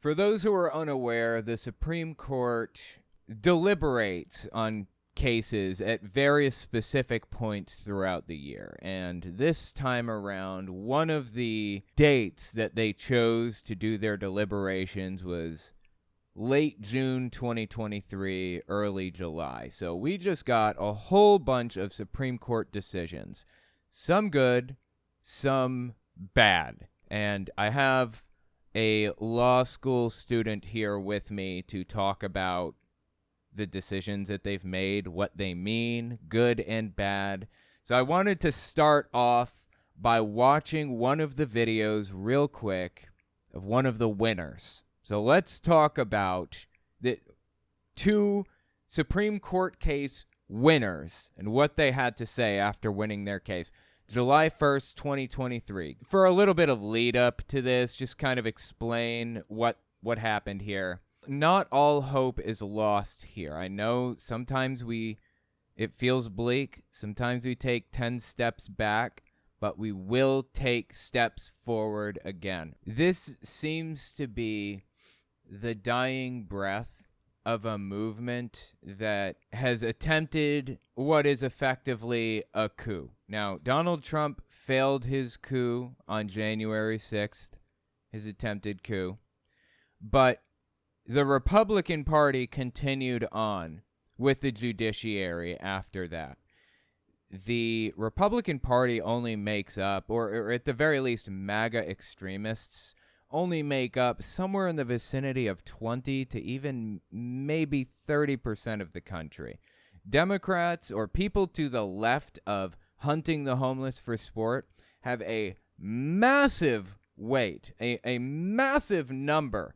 For those who are unaware, the Supreme Court deliberates on cases at various specific points throughout the year. And this time around, one of the dates that they chose to do their deliberations was late June 2023, early July. So we just got a whole bunch of Supreme Court decisions, some good, some bad. And I have a law school student here with me to talk about the decisions that they've made, what they mean, good and bad. So I wanted to start off by watching one of the videos real quick of one of the winners. So let's talk about the two Supreme Court case winners and what they had to say after winning their case. July 1st, 2023. For a little bit of lead up to this, just kind of explain what happened here. Not all hope is lost here. I know sometimes it feels bleak. Sometimes we take 10 steps back, but we will take steps forward again. This seems to be the dying breath of a movement that has attempted what is effectively a coup. Now, Donald Trump failed his coup on January 6th, his attempted coup, but the Republican Party continued on with the judiciary after that. The Republican Party only makes up, or at the very least, MAGA extremists only make up somewhere in the vicinity of 20 to even maybe 30% of the country. Democrats or people to the left of hunting the homeless for sport have a massive weight, a massive number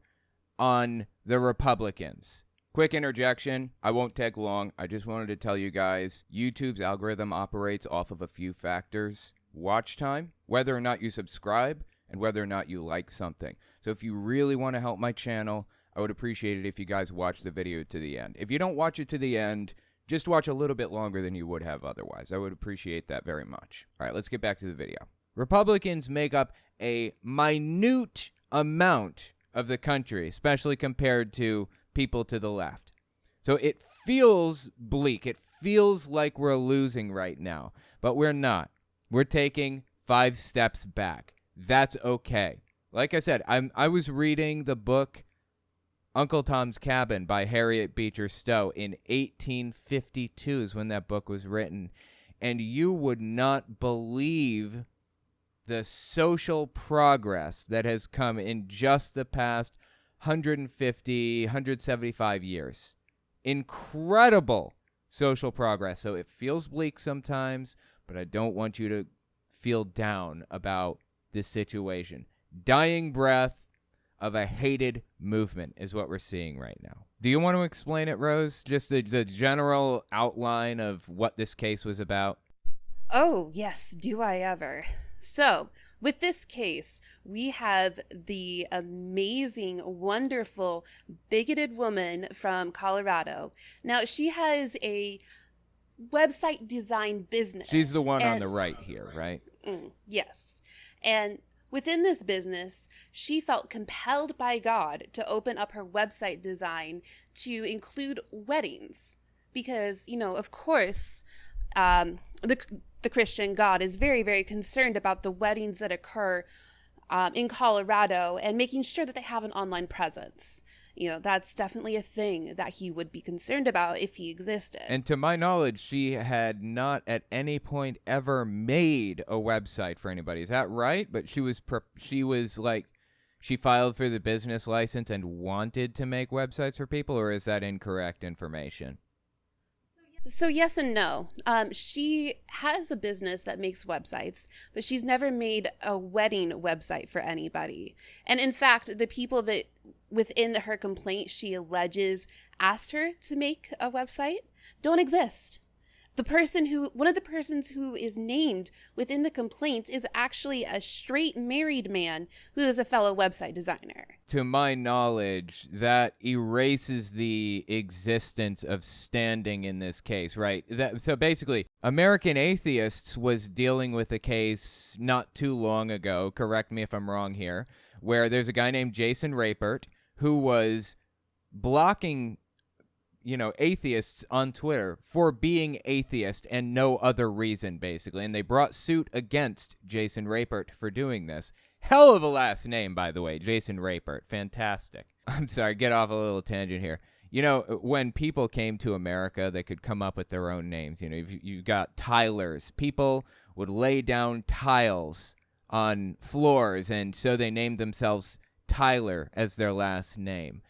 on the Republicans. Quick interjection. I won't take long. I just wanted to tell you guys, YouTube's algorithm operates off of a few factors. Watch time, whether or not you subscribe, and whether or not you like something. So if you really want to help my channel, I would appreciate it if you guys watch the video to the end. If you don't watch it to the end, just watch a little bit longer than you would have otherwise. I would appreciate that very much. All right, let's get back to the video. Republicans make up a minute amount of the country, especially compared to people to the left. So it feels bleak. It feels like we're losing right now, but we're not. We're taking 5 steps back. That's okay. Like I said, I was reading the book Uncle Tom's Cabin by Harriet Beecher Stowe in 1852 is when that book was written, and you would not believe the social progress that has come in just the past 150, 175 years. Incredible social progress. So it feels bleak sometimes, but I don't want you to feel down about this situation. Dying breath of a hated movement is what we're seeing right now. Do you want to explain it, Rose? Just the general outline of what this case was about? Oh, yes. Do I ever. So, with this case, we have the amazing, wonderful, bigoted woman from Colorado. Now, she has a website design business. She's the one on the right here, right? Yes. And within this business, she felt compelled by God to open up her website design to include weddings. Because, of course, the Christian God is very, very concerned about the weddings that occur in Colorado and making sure that they have an online presence. That's definitely a thing that he would be concerned about if he existed. And to my knowledge, she had not at any point ever made a website for anybody. Is that right? But she filed for the business license and wanted to make websites for people, or is that incorrect information? So yes and no. She has a business that makes websites, but she's never made a wedding website for anybody. And in fact, the people that within her complaint she alleges asked her to make a website don't exist. One of the persons who is named within the complaint is actually a straight married man who is a fellow website designer. To my knowledge, that erases the existence of standing in this case, right? So basically, American Atheists was dealing with a case not too long ago, correct me if I'm wrong here, where there's a guy named Jason Rapert who was blocking, atheists on Twitter for being atheist and no other reason, basically. And they brought suit against Jason Rapert for doing this. Hell of a last name, by the way, Jason Rapert. Fantastic. I'm sorry, get off a little tangent here. When people came to America, they could come up with their own names. You got Tylers. People would lay down tiles on floors, and so they named themselves Tyler as their last name.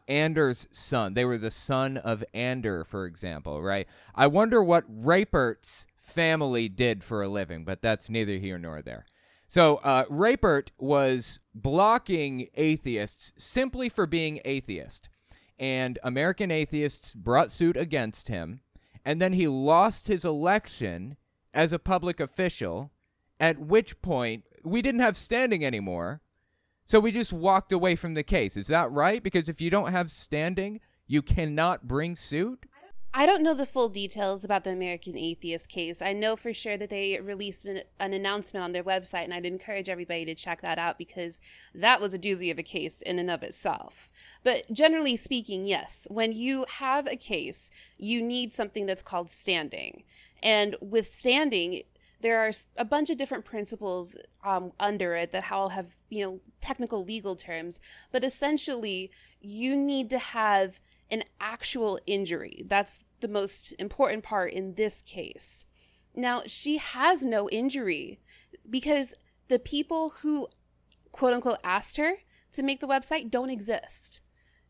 Anders' son. They were the son of Ander, for example, right? I wonder what Rapert's family did for a living, but that's neither here nor there. So Rapert was blocking atheists simply for being atheist. And American atheists brought suit against him, and then he lost his election as a public official, at which point we didn't have standing anymore, so we just walked away from the case. Is that right? Because if you don't have standing, you cannot bring suit? I don't know the full details about the American Atheist case. I know for sure that they released an announcement on their website, and I'd encourage everybody to check that out because that was a doozy of a case in and of itself. But generally speaking, yes, when you have a case, you need something that's called standing. And with standing, there are a bunch of different principles under it that all have, technical legal terms. But essentially, you need to have an actual injury. That's the most important part in this case. Now, she has no injury because the people who, quote unquote, asked her to make the website don't exist.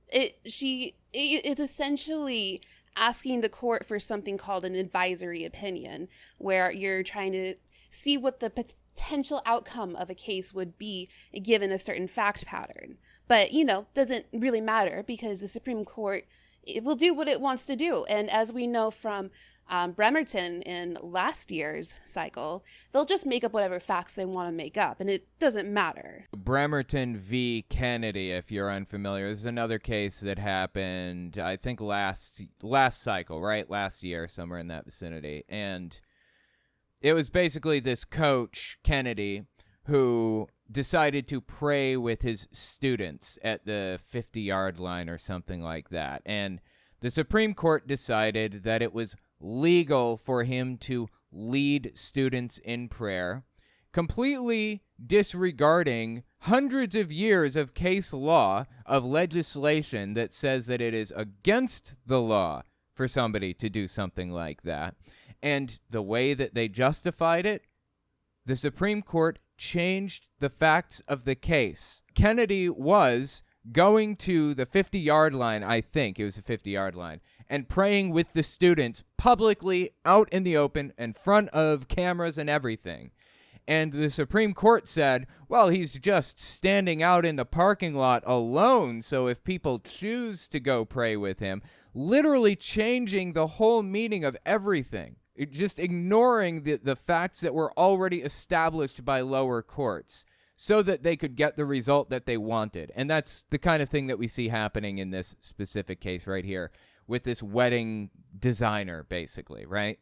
It's essentially asking the court for something called an advisory opinion, where you're trying to see what the potential outcome of a case would be given a certain fact pattern. But, doesn't really matter because the Supreme Court, it will do what it wants to do. And as we know from Bremerton in last year's cycle, they'll just make up whatever facts they want to make up, and it doesn't matter. Bremerton v. Kennedy, if you're unfamiliar, this is another case that happened, I think, last cycle, right? Last year, somewhere in that vicinity. And it was basically this coach, Kennedy, who decided to pray with his students at the 50-yard line or something like that. And the Supreme Court decided that it was legal for him to lead students in prayer, completely disregarding hundreds of years of case law, of legislation that says that it is against the law for somebody to do something like that. And the way that they justified it, the Supreme Court changed the facts of the case. Kennedy was going to the 50-yard line, I think it was a 50-yard line, and praying with the students publicly out in the open in front of cameras and everything. And the Supreme Court said, well, he's just standing out in the parking lot alone, so if people choose to go pray with him, literally changing the whole meaning of everything. Just ignoring the facts that were already established by lower courts so that they could get the result that they wanted. And that's the kind of thing that we see happening in this specific case right here with this wedding designer, basically, right?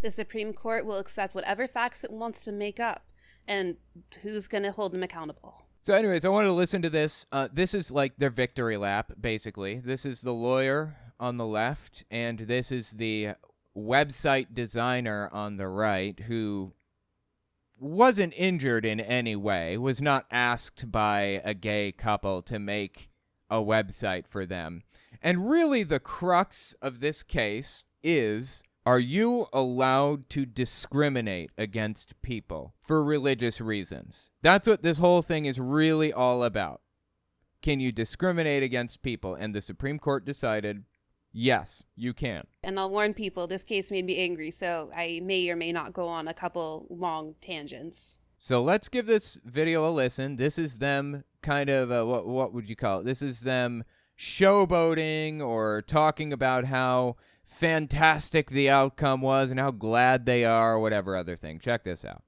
The Supreme Court will accept whatever facts it wants to make up, and who's going to hold them accountable. So anyways, I wanted to listen to this. This is like their victory lap, basically. This is the lawyer on the left, and this is the website designer on the right, who wasn't injured in any way, was not asked by a gay couple to make a website for them. And really the crux of this case is, are you allowed to discriminate against people for religious reasons? That's what this whole thing is really all about. Can you discriminate against people? And the Supreme Court decided, yes, you can. And I'll warn people, this case made me angry, so I may or may not go on a couple long tangents. So let's give this video a listen. This is them kind of, what would you call it? This is them showboating or talking about how fantastic the outcome was and how glad they are or whatever other thing. Check this out.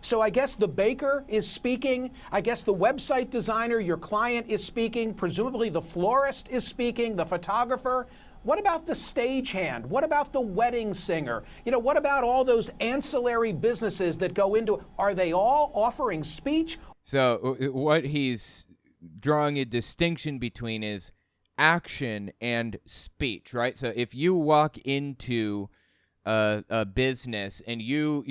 So I guess the baker is speaking. I guess the website designer, your client, is speaking. Presumably the florist is speaking, the photographer. What about the stagehand? What about the wedding singer? What about all those ancillary businesses that go into it? Are they all offering speech? So what he's drawing a distinction between is action and speech, right? So if you walk into a business and you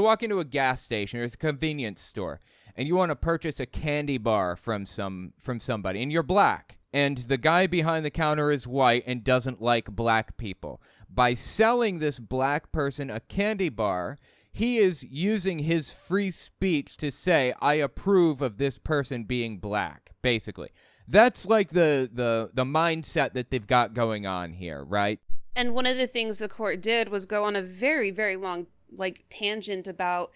walk into a gas station or a convenience store and you want to purchase a candy bar from somebody, and you're black, and the guy behind the counter is white and doesn't like black people. By selling this black person a candy bar, he is using his free speech to say, I approve of this person being black, basically. That's like the mindset that they've got going on here, right? And one of the things the court did was go on a very, very long tangent about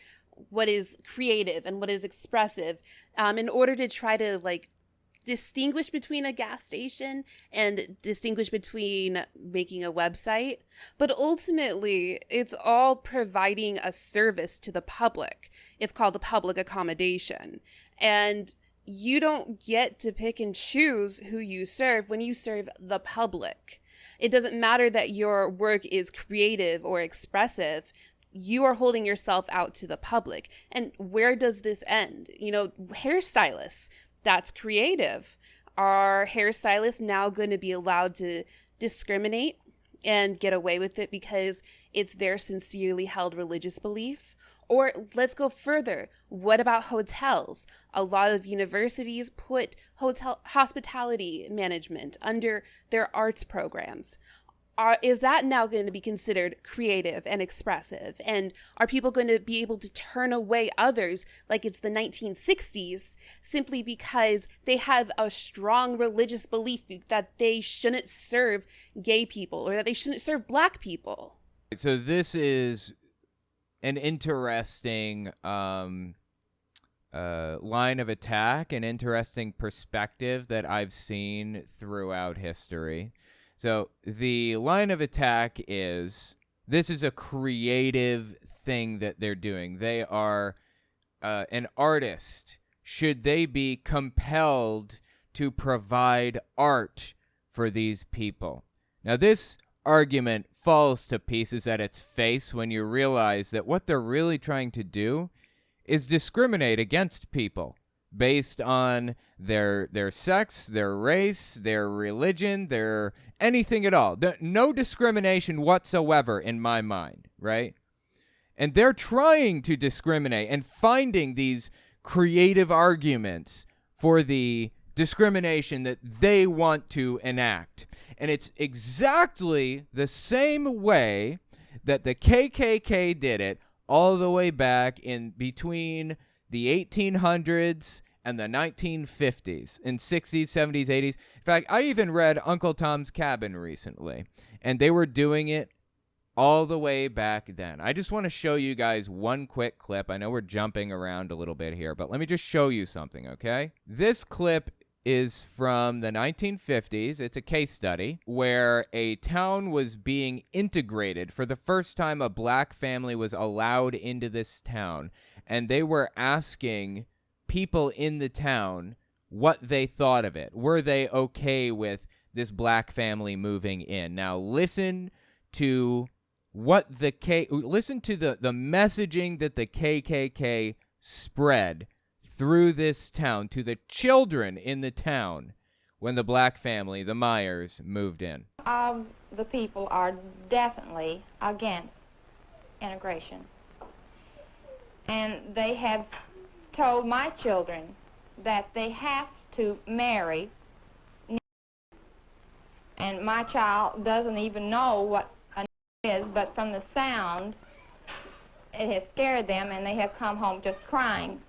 what is creative and what is expressive, in order to try to distinguish between a gas station and distinguish between making a website. But ultimately, it's all providing a service to the public. It's called a public accommodation. And you don't get to pick and choose who you serve when you serve the public. It doesn't matter that your work is creative or expressive. You are holding yourself out to the public. And where does this end? Hairstylists, that's creative. Are hairstylists now going to be allowed to discriminate and get away with it because it's their sincerely held religious belief? Or let's go further. What about hotels? A lot of universities put hotel hospitality management under their arts programs. Is that now going to be considered creative and expressive? And are people going to be able to turn away others like it's the 1960s simply because they have a strong religious belief that they shouldn't serve gay people or that they shouldn't serve black people? So this is an interesting line of attack, an interesting perspective that I've seen throughout history. So the line of attack is, this is a creative thing that they're doing. They are an artist. Should they be compelled to provide art for these people? Now, this argument falls to pieces at its face when you realize that what they're really trying to do is discriminate against people based on their sex, their race, their religion, their anything at all. No discrimination whatsoever in my mind, right? And they're trying to discriminate and finding these creative arguments for the discrimination that they want to enact. And it's exactly the same way that the KKK did it all the way back in between the 1800s and the 1950s, and 60s, 70s, 80s. In fact, I even read Uncle Tom's Cabin recently, and they were doing it all the way back then. I just want to show you guys one quick clip. I know we're jumping around a little bit here, but let me just show you something, okay? This clip is from the 1950s. It's a case study where a town was being integrated. For the first time, a black family was allowed into this town, and they were asking people in the town what they thought of it. Were they okay with this black family moving in? Now listen to the messaging that the KKK spread through this town to the children in the town when the black family, the Myers, moved in. The people are definitely against integration. And they have told my children that they have to marry, and my child doesn't even know what a is, but from the sound, it has scared them, and they have come home just crying,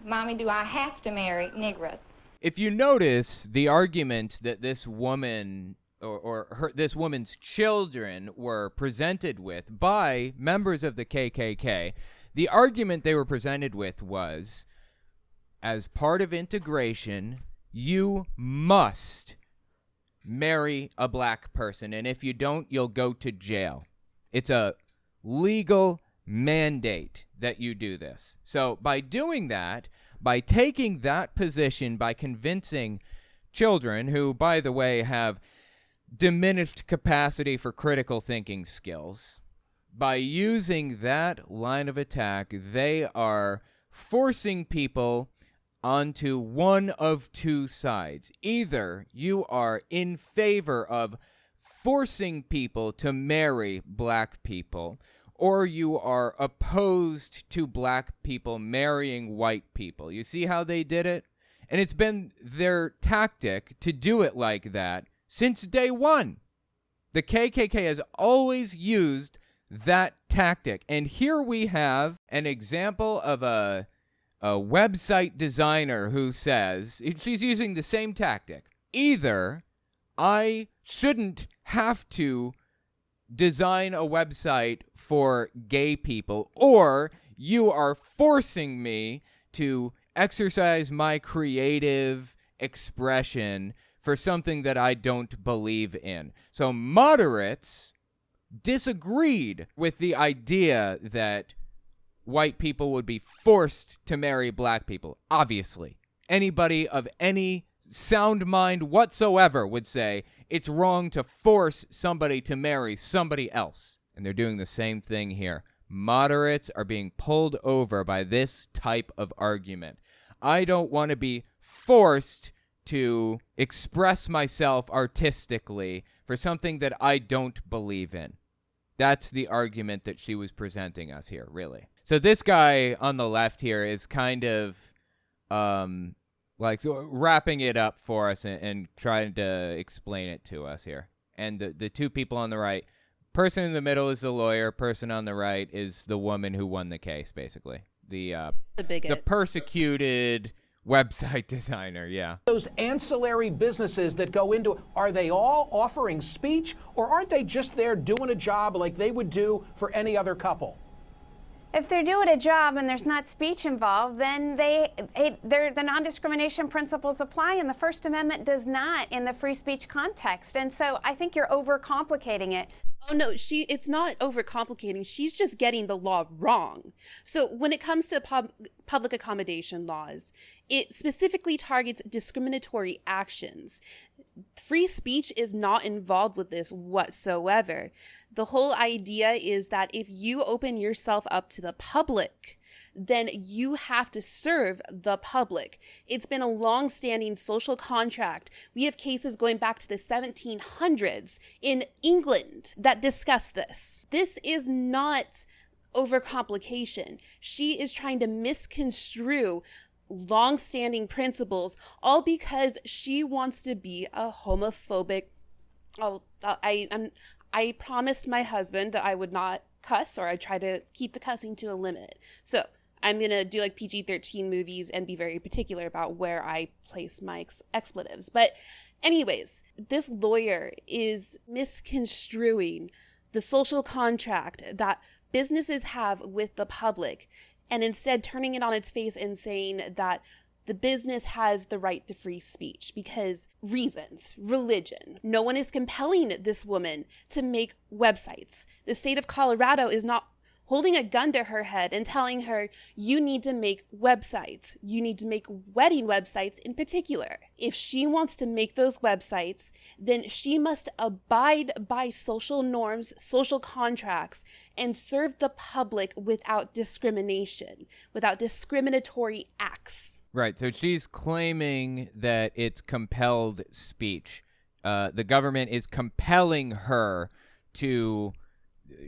Mommy, do I have to marry Negroes? If you notice the argument that this woman this woman's children were presented with by members of the KKK, the argument they were presented with was, as part of integration, you must marry a black person, and if you don't, you'll go to jail. It's a legal mandate that you do this. So by doing that, by taking that position, by convincing children who, by the way, have diminished capacity for critical thinking skills, by using that line of attack, they are forcing people onto one of two sides. Either you are in favor of forcing people to marry black people, or you are opposed to black people marrying white people. You see how they did it? And it's been their tactic to do it like that since day one. The KKK has always used that tactic. And here we have an example of a website designer who says, she's using the same tactic. Either I shouldn't have to design a website for gay people, or you are forcing me to exercise my creative expression for something that I don't believe in. So moderates disagreed with the idea that white people would be forced to marry black people. Obviously, anybody of any sound mind whatsoever would say it's wrong to force somebody to marry somebody else. And they're doing the same thing here. Moderates are being pulled over by this type of argument. I don't want to be forced to express myself artistically for something that I don't believe in. That's the argument that she was presenting us here, really. So this guy on the left here is kind of wrapping it up for us and trying to explain it to us here. And the two people on the right, person in the middle is the lawyer, person on the right is the woman who won the case, basically. The bigot. The persecuted website designer, yeah. Those ancillary businesses that go into, are they all offering speech, or aren't they just there doing a job like they would do for any other couple? If they're doing a job and there's not speech involved, then the non-discrimination principles apply, and the First Amendment does not in the free speech context. And so I think you're overcomplicating it. Oh, no, it's not overcomplicating. She's just getting the law wrong. So when it comes to public accommodation laws, it specifically targets discriminatory actions. Free speech is not involved with this whatsoever. The whole idea is that if you open yourself up to the public, then you have to serve the public. It's been a long-standing social contract. We have cases going back to the 1700s in England that discuss this. This is not overcomplication. She is trying to misconstrue long-standing principles, all because she wants to be a homophobic. I promised my husband that I would not cuss, or I try to keep the cussing to a limit. So I'm going to do like PG-13 movies and be very particular about where I place my expletives. But anyways, this lawyer is misconstruing the social contract that businesses have with the public, and instead turning it on its face and saying that the business has the right to free speech because reasons, religion. No one is compelling this woman to make websites. The state of Colorado is not holding a gun to her head and telling her, you need to make websites. You need to make wedding websites in particular. If she wants to make those websites, then she must abide by social norms, social contracts, and serve the public without discrimination, without discriminatory acts. Right, so she's claiming that it's compelled speech. The government is compelling her to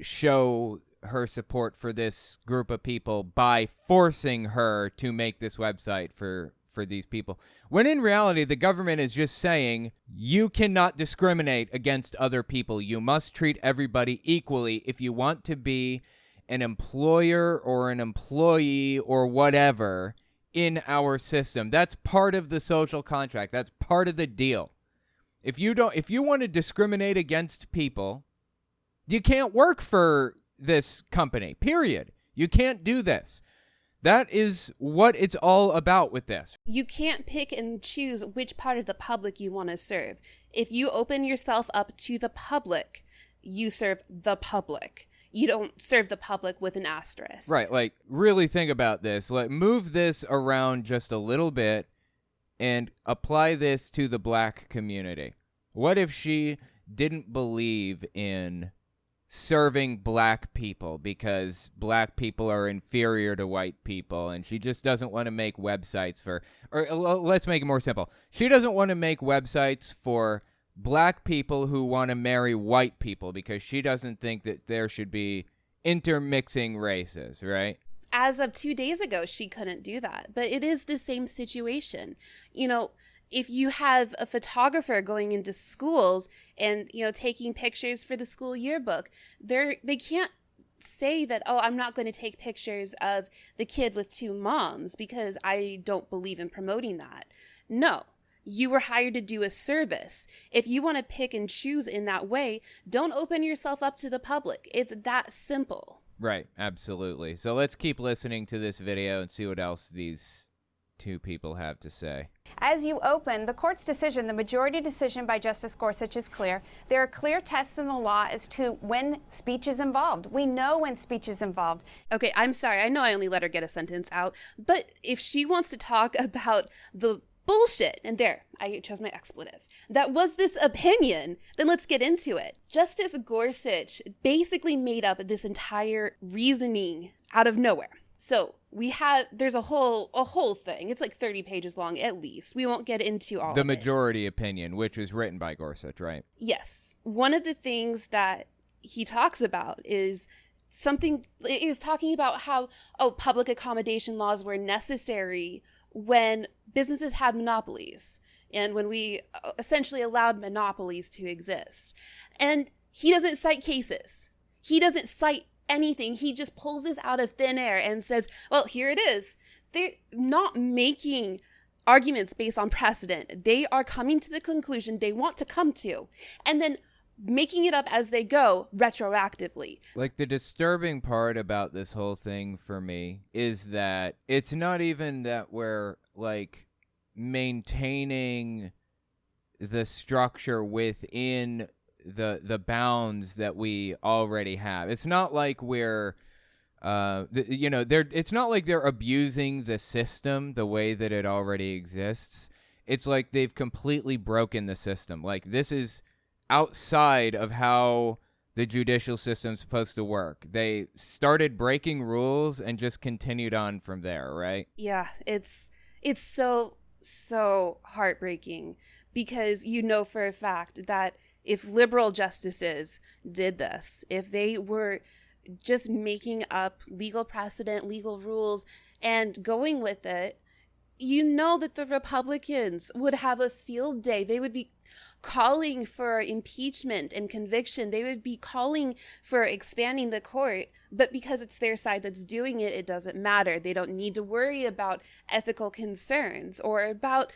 show her support for this group of people by forcing her to make this website for these people. When in reality, the government is just saying, you cannot discriminate against other people. You must treat everybody equally if you want to be an employer or an employee or whatever in our system. That's part of the social contract. That's part of the deal. If you want to discriminate against people, you can't work for this company, period. You can't do this. That is what it's all about with this. You can't pick and choose which part of the public you want to serve. If you open yourself up to the public, you serve the public. You don't serve the public with an asterisk. Right, like really think about this. Like move this around just a little bit and apply this to the black community. What if she didn't believe in serving black people because black people are inferior to white people, and she just doesn't want to make websites for, or let's make it more simple. She doesn't want to make websites for black people who want to marry white people because she doesn't think that there should be intermixing races, right? As of 2 days ago, she couldn't do that. But it is the same situation. You know, if you have a photographer going into schools and, you know, taking pictures for the school yearbook, they can't say that, oh, I'm not going to take pictures of the kid with two moms because I don't believe in promoting that. No. You were hired to do a service. If you want to pick and choose in that way, don't open yourself up to the public. It's that simple. Right, absolutely. So let's keep listening to this video and see what else these two people have to say. As you open, the court's decision, the majority decision by Justice Gorsuch is clear. There are clear tests in the law as to when speech is involved. We know when speech is involved. Okay, I'm sorry. I know I only let her get a sentence out, but if she wants to talk about the bullshit, and there, I chose my expletive, that was this opinion, then let's get into it. Justice Gorsuch basically made up this entire reasoning out of nowhere. So there's a whole thing. It's like 30 pages long at least. We won't get into all the of majority opinion, which was written by Gorsuch, right? Yes. One of the things that he talks about is talking about how, public accommodation laws were necessary when businesses had monopolies and when we essentially allowed monopolies to exist. And he doesn't cite cases. He doesn't cite anything. He just pulls this out of thin air and says, well, here it is. They're not making arguments based on precedent. They are coming to the conclusion they want to come to, and then making it up as they go retroactively. Like, the disturbing part about this whole thing for me is that it's not even that we're like maintaining the structure within the bounds that we already have. It's not like we're it's not like they're abusing the system the way that it already exists. It's like they've completely broken the system. Like, this is outside of how the judicial system's supposed to work. They started breaking rules and just continued on from there, right? Yeah, it's so heartbreaking, because you know for a fact that if liberal justices did this, if they were just making up legal precedent, legal rules, and going with it, you know that the Republicans would have a field day. They would be calling for impeachment and conviction. They would be calling for expanding the court. But because it's their side that's doing it, it doesn't matter. They don't need to worry about ethical concerns or about,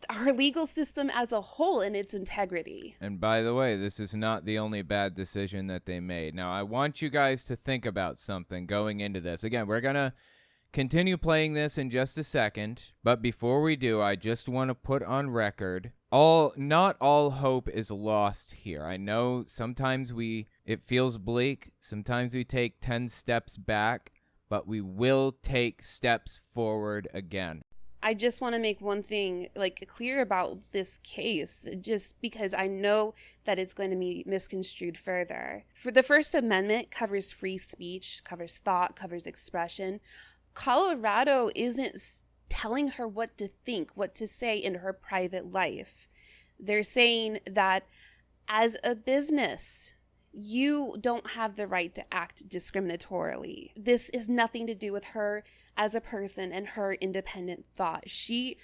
our legal system as a whole and its integrity. And by the way, this is not the only bad decision that they made. Now, I want you guys to think about something going into this. Again, we're going to continue playing this in just a second, but before we do, I just want to put on record, not all hope is lost here. I know sometimes it feels bleak, sometimes we take 10 steps back, but we will take steps forward again. I just want to make one thing clear about this case, just because I know that it's going to be misconstrued further. For the First Amendment covers free speech, covers thought, covers expression. Colorado isn't telling her what to think, what to say in her private life. They're saying that as a business, you don't have the right to act discriminatorily. This has nothing to do with her as a person and her independent thought. She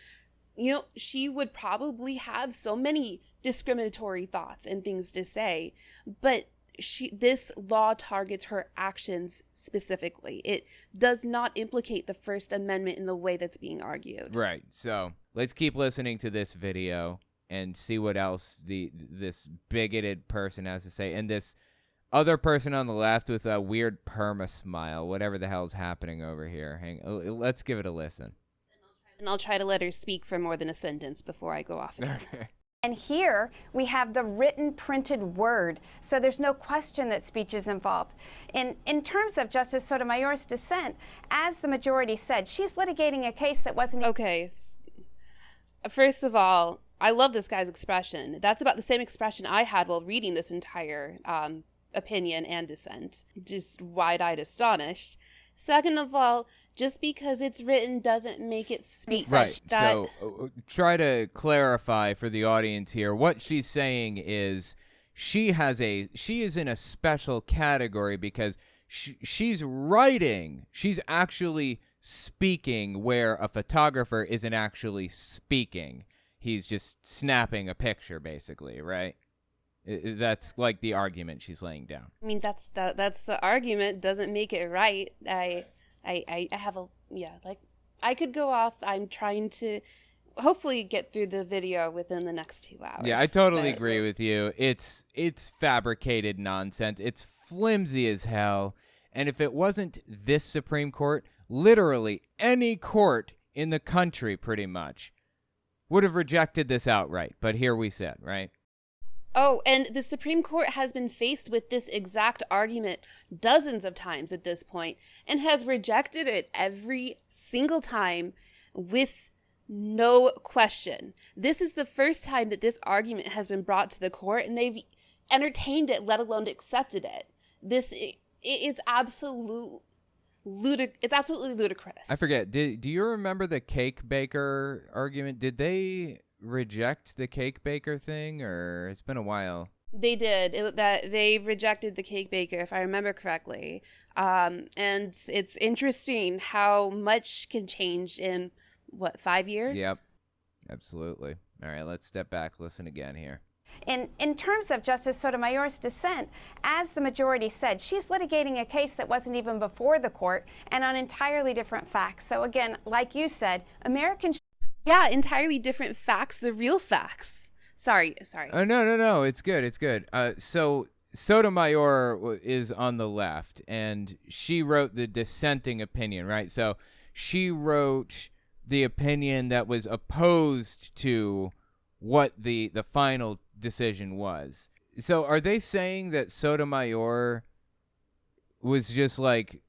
would probably have so many discriminatory thoughts and things to say, but this law targets her actions specifically. It does not implicate the First Amendment in the way that's being argued. Right. So let's keep listening to this video and see what else this bigoted person has to say. And this other person on the left with a weird perma smile, whatever the hell's happening over here. Let's give it a listen. And I'll try to let her speak for more than a sentence before I go off again. Okay. And here we have the written printed word, so there's no question that speech is involved. In terms of Justice Sotomayor's dissent, as the majority said, she's litigating a case that wasn't... Okay, first of all, I love this guy's expression. That's about the same expression I had while reading this entire opinion and dissent. Just wide-eyed astonished. Second of all, just because it's written doesn't make it speech. Right. So try to clarify for the audience here. What she's saying is she is in a special category because she's writing. She's actually speaking where a photographer isn't actually speaking. He's just snapping a picture, basically, right? That's like the argument she's laying down. I mean, that's the argument. Doesn't make it right. I have I could go off. I'm trying to hopefully get through the video within the next 2 hours. Yeah, I totally agree with you. It's fabricated nonsense. It's flimsy as hell. And if it wasn't this Supreme Court, literally any court in the country pretty much would have rejected this outright. But here we sit, right? Oh, and the Supreme Court has been faced with this exact argument dozens of times at this point and has rejected it every single time with no question. This is the first time that this argument has been brought to the court and they've entertained it, let alone accepted it. It's absolutely ludicrous. I forget. Do you remember the cake baker argument? Did they reject the cake baker thing, or it's been a while? They did. They rejected the cake baker, if I remember correctly. And it's interesting how much can change in, 5 years? Yep, absolutely. All right, let's step back, listen again here. In terms of Justice Sotomayor's dissent, as the majority said, she's litigating a case that wasn't even before the court and on entirely different facts. So again, like you said, Americans... Yeah, entirely different facts, the real facts. Sorry. Oh, no, it's good. So Sotomayor is on the left, and she wrote the dissenting opinion, right? So she wrote the opinion that was opposed to what the final decision was. So are they saying that Sotomayor was just like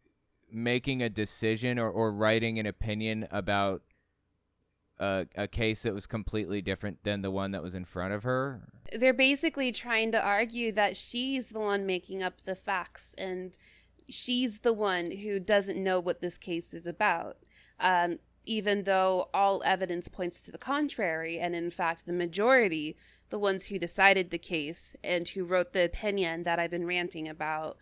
making a decision or writing an opinion about a case that was completely different than the one that was in front of her? They're basically trying to argue that she's the one making up the facts and she's the one who doesn't know what this case is about, even though all evidence points to the contrary. And in fact, the majority, the ones who decided the case and who wrote the opinion that I've been ranting about,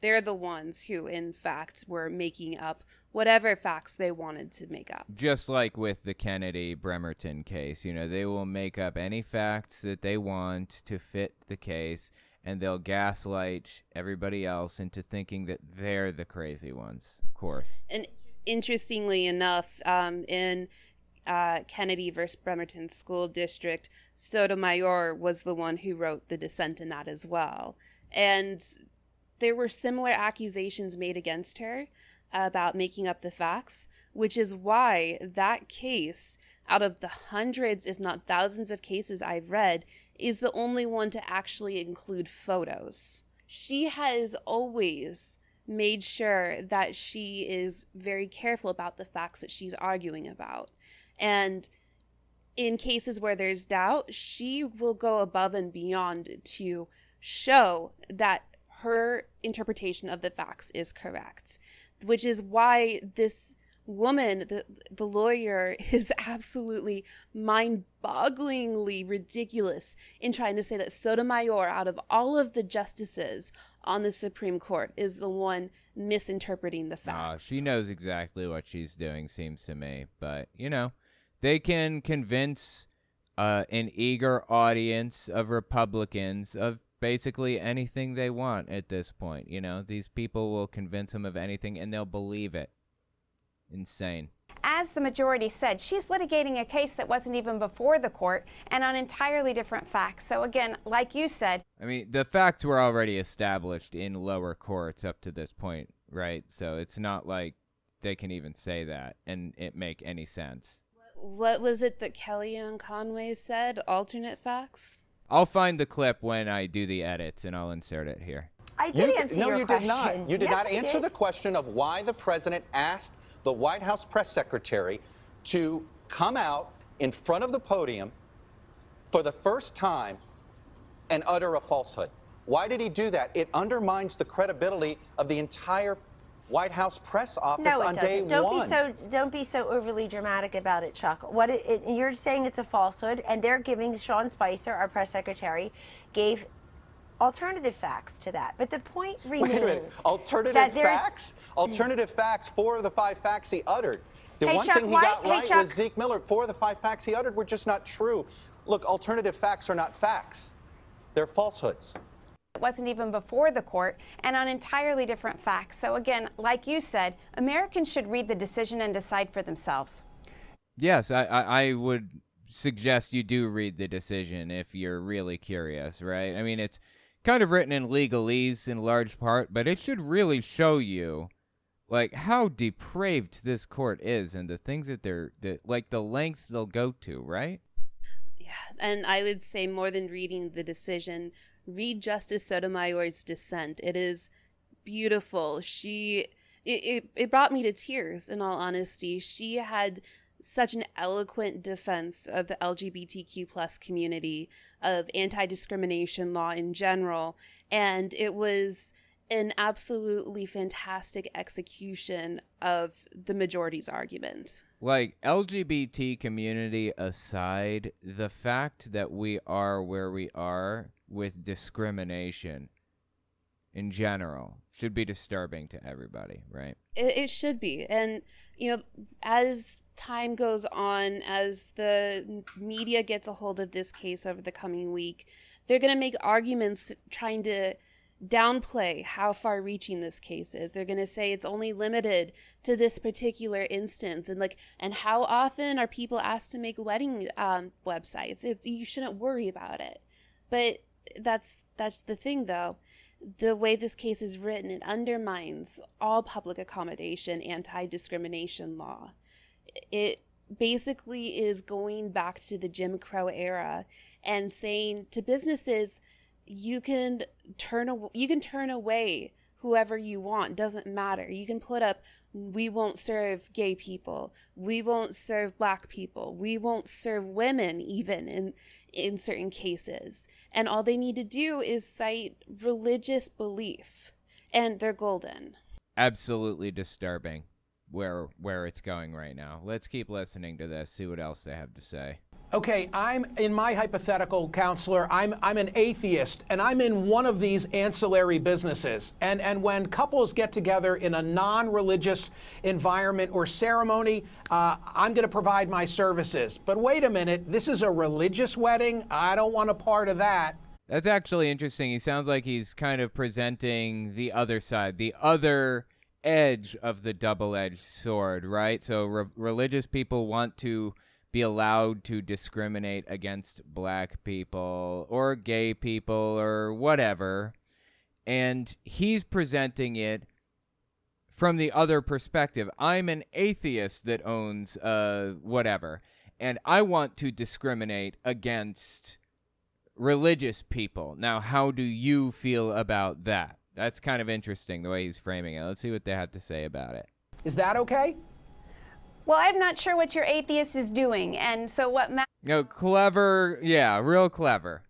they're the ones who, in fact, were making up whatever facts they wanted to make up. Just like with the Kennedy-Bremerton case, they will make up any facts that they want to fit the case, and they'll gaslight everybody else into thinking that they're the crazy ones, of course. And interestingly enough, in Kennedy versus Bremerton School District, Sotomayor was the one who wrote the dissent in that as well. And there were similar accusations made against her about making up the facts, which is why that case, out of the hundreds, if not thousands of cases I've read, is the only one to actually include photos. She has always made sure that she is very careful about the facts that she's arguing about. And in cases where there's doubt, she will go above and beyond to show that her interpretation of the facts is correct, which is why this woman, the lawyer, is absolutely mind-bogglingly ridiculous in trying to say that Sotomayor, out of all of the justices on the Supreme Court, is the one misinterpreting the facts. She knows exactly what she's doing, seems to me. But, they can convince an eager audience of Republicans of basically anything they want at this point. These people will convince them of anything and they'll believe it. Insane. As the majority said, she's litigating a case that wasn't even before the court and on entirely different facts. So again, like you said, I mean, the facts were already established in lower courts up to this point, right? So it's not like they can even say that and it make any sense. What was it that Kellyanne Conway said? Alternate facts? I'll find the clip when I do the edits, and I'll insert it here. I did answer your question. No, you did not. You did Yes, not I answer did. the question of why the president asked the White House press secretary to come out in front of the podium for the first time and utter a falsehood. Why did he do that? It undermines the credibility of the entire White House press office No, on it day doesn't. one. Don't be so overly dramatic about it, Chuck. You're saying it's a falsehood, and they're giving Sean Spicer, our press secretary, gave alternative facts to that. But the point remains. Wait a minute. Alternative facts? Alternative facts, 4 of the 5 facts he uttered. The one thing he got right was Zeke Miller. 4 of the 5 facts he uttered were just not true. Look, alternative facts are not facts. They're falsehoods. It wasn't even before the court, and on entirely different facts. So again, like you said, Americans should read the decision and decide for themselves. Yes, I would suggest you do read the decision if you're really curious, right? I mean, it's kind of written in legalese in large part, but it should really show you like how depraved this court is and the things that like the lengths they'll go to, right? Yeah, and I would say more than reading the decision, read Justice Sotomayor's dissent. It is beautiful. It brought me to tears, in all honesty. She had such an eloquent defense of the LGBTQ plus community, of anti-discrimination law in general, and it was an absolutely fantastic execution of the majority's argument. Like, LGBT community aside, the fact that we are where we are with discrimination in general should be disturbing to everybody, right? It should be. And, as time goes on, as the media gets a hold of this case over the coming week, they're going to make arguments trying to downplay how far-reaching this case is. They're going to say it's only limited to this particular instance, and how often are people asked to make wedding websites? You shouldn't worry about it. But that's the thing, though. The way this case is written, it undermines all public accommodation, anti-discrimination law. It basically is going back to the Jim Crow era and saying to businesses, you can turn away whoever you want. Doesn't matter. You can put up, we won't serve gay people. We won't serve black people. We won't serve women even in certain cases. And all they need to do is cite religious belief, and they're golden. Absolutely disturbing where it's going right now. Let's keep listening to this, see what else they have to say. Okay, I'm in my hypothetical, counselor, I'm an atheist, and I'm in one of these ancillary businesses. And when couples get together in a non-religious environment or ceremony, I'm going to provide my services. But wait a minute, this is a religious wedding? I don't want a part of that. That's actually interesting. He sounds like he's kind of presenting the other side, the other edge of the double-edged sword, right? So religious people want to be allowed to discriminate against black people or gay people or whatever. And he's presenting it from the other perspective. I'm an atheist that owns whatever, and I want to discriminate against religious people. Now, how do you feel about that? That's kind of interesting, the way he's framing it. Let's see what they have to say about it. Is that okay? Well, I'm not sure what your atheist is doing, and so what clever, yeah, real clever.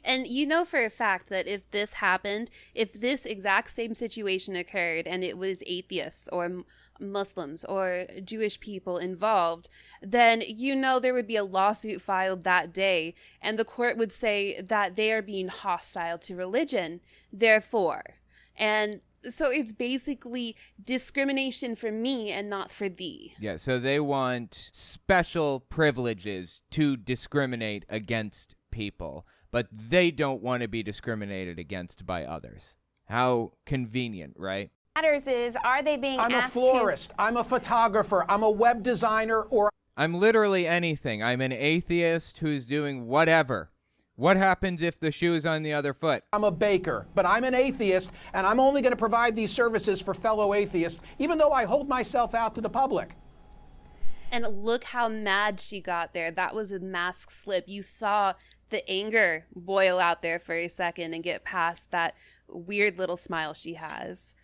And for a fact that if this happened, if this exact same situation occurred and it was atheists or Muslims or Jewish people involved, then there would be a lawsuit filed that day, and the court would say that they are being hostile to religion, therefore. And so it's basically discrimination for me and not for thee. Yeah, so they want special privileges to discriminate against people, but they don't want to be discriminated against by others. How convenient, right? matters is, are they being asked to... I'm a florist, I'm a photographer, I'm a web designer, or... I'm literally anything. I'm an atheist who's doing whatever. What happens if the shoe is on the other foot? I'm a baker, but I'm an atheist, and I'm only going to provide these services for fellow atheists, even though I hold myself out to the public. And look how mad she got there. That was a mask slip. You saw the anger boil out there for a second and get past that weird little smile she has.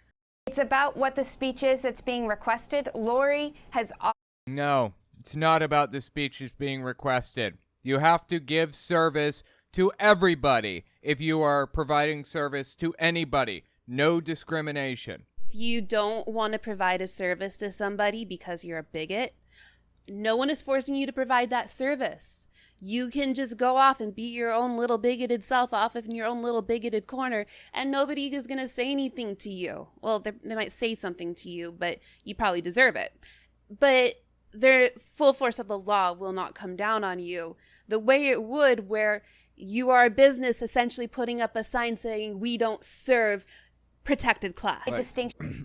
It's about what the speech is that's being requested. Lori has... No, it's not about the speech that's being requested. You have to give service to everybody if you are providing service to anybody. No discrimination. If you don't want to provide a service to somebody because you're a bigot, no one is forcing you to provide that service. You can just go off and be your own little bigoted self off in your own little bigoted corner, and nobody is going to say anything to you. Well, they might say something to you, but you probably deserve it. But their full force of the law will not come down on you the way it would where you are a business essentially putting up a sign saying, we don't serve protected class.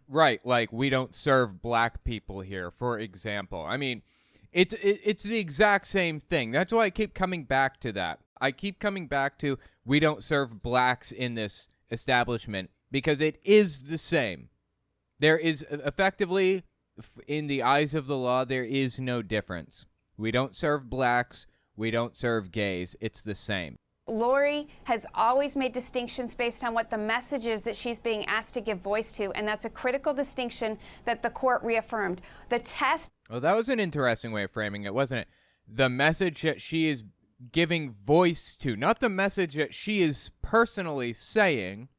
Right, like we don't serve black people here, for example. I mean, it's the exact same thing. That's why I keep coming back to that. I keep coming back to we don't serve blacks in this establishment because it is the same. There is effectively, in the eyes of the law, there is no difference. We don't serve blacks. We don't serve gays. It's the same. Lori has always made distinctions based on what the message is that she's being asked to give voice to, and that's a critical distinction that the court reaffirmed. The test... Well, that was an interesting way of framing it, wasn't it? The message that she is giving voice to, not the message that she is personally saying,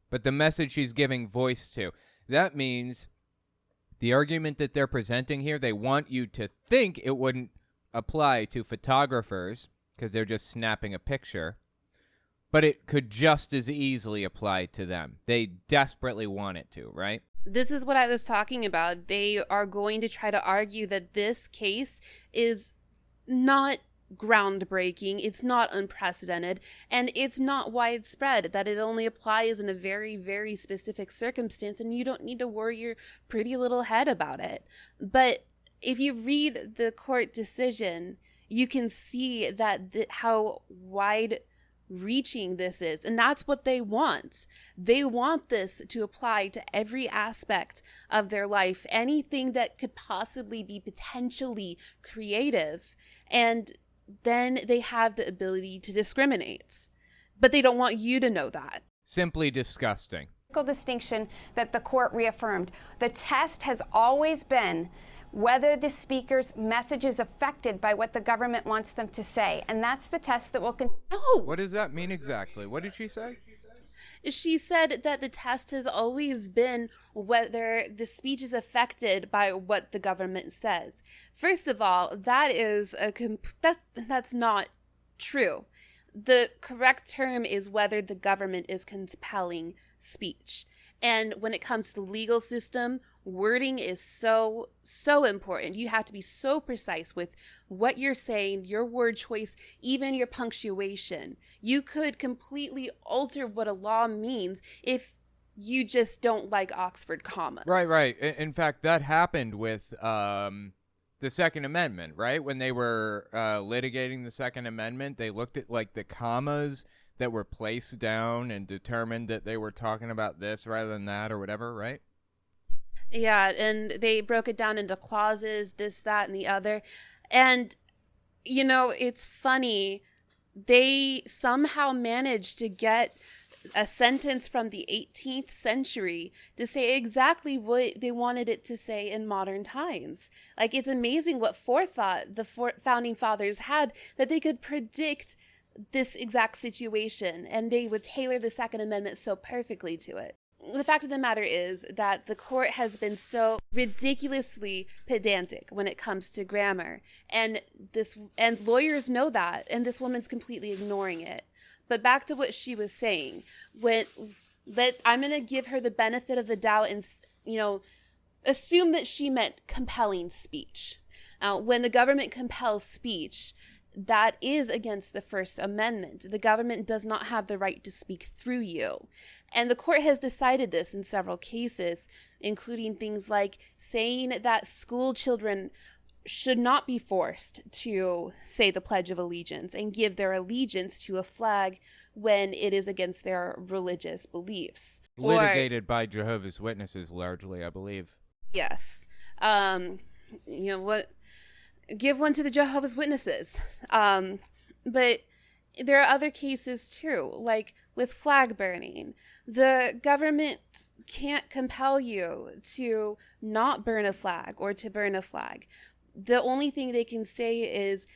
but the message she's giving voice to. That means the argument that they're presenting here, they want you to think it wouldn't apply to photographers because they're just snapping a picture, but it could just as easily apply to them. They desperately want it to, right? This is what I was talking about. They are going to try to argue that this case is not groundbreaking, it's not unprecedented, and it's not widespread, that it only applies in a very, very specific circumstance, and you don't need to worry your pretty little head about it. But if you read the court decision, you can see that how wide-reaching this is, and that's what they want. They want this to apply to every aspect of their life, anything that could possibly be potentially creative, and then they have the ability to discriminate. But they don't want you to know that. Simply disgusting. Distinction that the court reaffirmed. The test has always been whether the speaker's message is affected by what the government wants them to say. And that's the test that will continue. No. What does that mean exactly? What did she say? She said that the test has always been whether the speech is affected by what the government says. First of all, that is that's not true. The correct term is whether the government is compelling speech. And when it comes to the legal system, wording is so important. You have to be so precise with what you're saying, your word choice, even your punctuation. You could completely alter what a law means if you just don't like Oxford commas. Right. In fact, that happened with the Second Amendment, right? When they were litigating the Second Amendment, they looked at like the commas that were placed down and determined that they were talking about this rather than that or whatever, right? Yeah, and they broke it down into clauses, this, that, and the other. And, you know, it's funny. They somehow managed to get a sentence from the 18th century to say exactly what they wanted it to say in modern times. Like, it's amazing what forethought the founding fathers had, that they could predict this exact situation, and they would tailor the Second Amendment so perfectly to it. The fact of the matter is that the court has been so ridiculously pedantic when it comes to grammar, and lawyers know that, and this woman's completely ignoring it. But back to what she was saying, I'm going to give her the benefit of the doubt and, assume that she meant compelling speech. When the government compels speech, that is against the First Amendment. The government does not have the right to speak through you. And the court has decided this in several cases, including things like saying that school children should not be forced to say the Pledge of Allegiance and give their allegiance to a flag when it is against their religious beliefs. Litigated by Jehovah's Witnesses largely, I believe. Yes. Give one to the Jehovah's Witnesses. But there are other cases too, like with flag burning. The government can't compel you to not burn a flag or to burn a flag. The only thing they can say is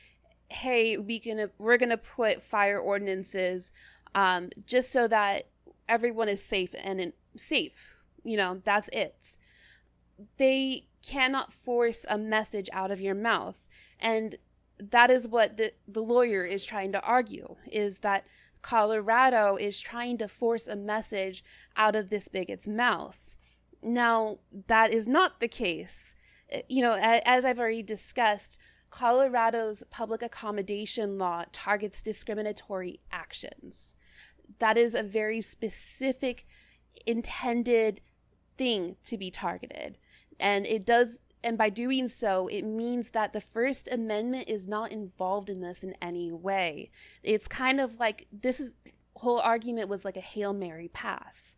hey, we're gonna put fire ordinances just so that everyone is safe and safe. That's it. They cannot force a message out of your mouth. And that is what the lawyer is trying to argue, is that Colorado is trying to force a message out of this bigot's mouth. Now, that is not the case. As I've already discussed, Colorado's public accommodation law targets discriminatory actions. That is a very specific, intended thing to be targeted. And by doing so, it means that the First Amendment is not involved in this in any way. It's kind of like whole argument was like a Hail Mary pass.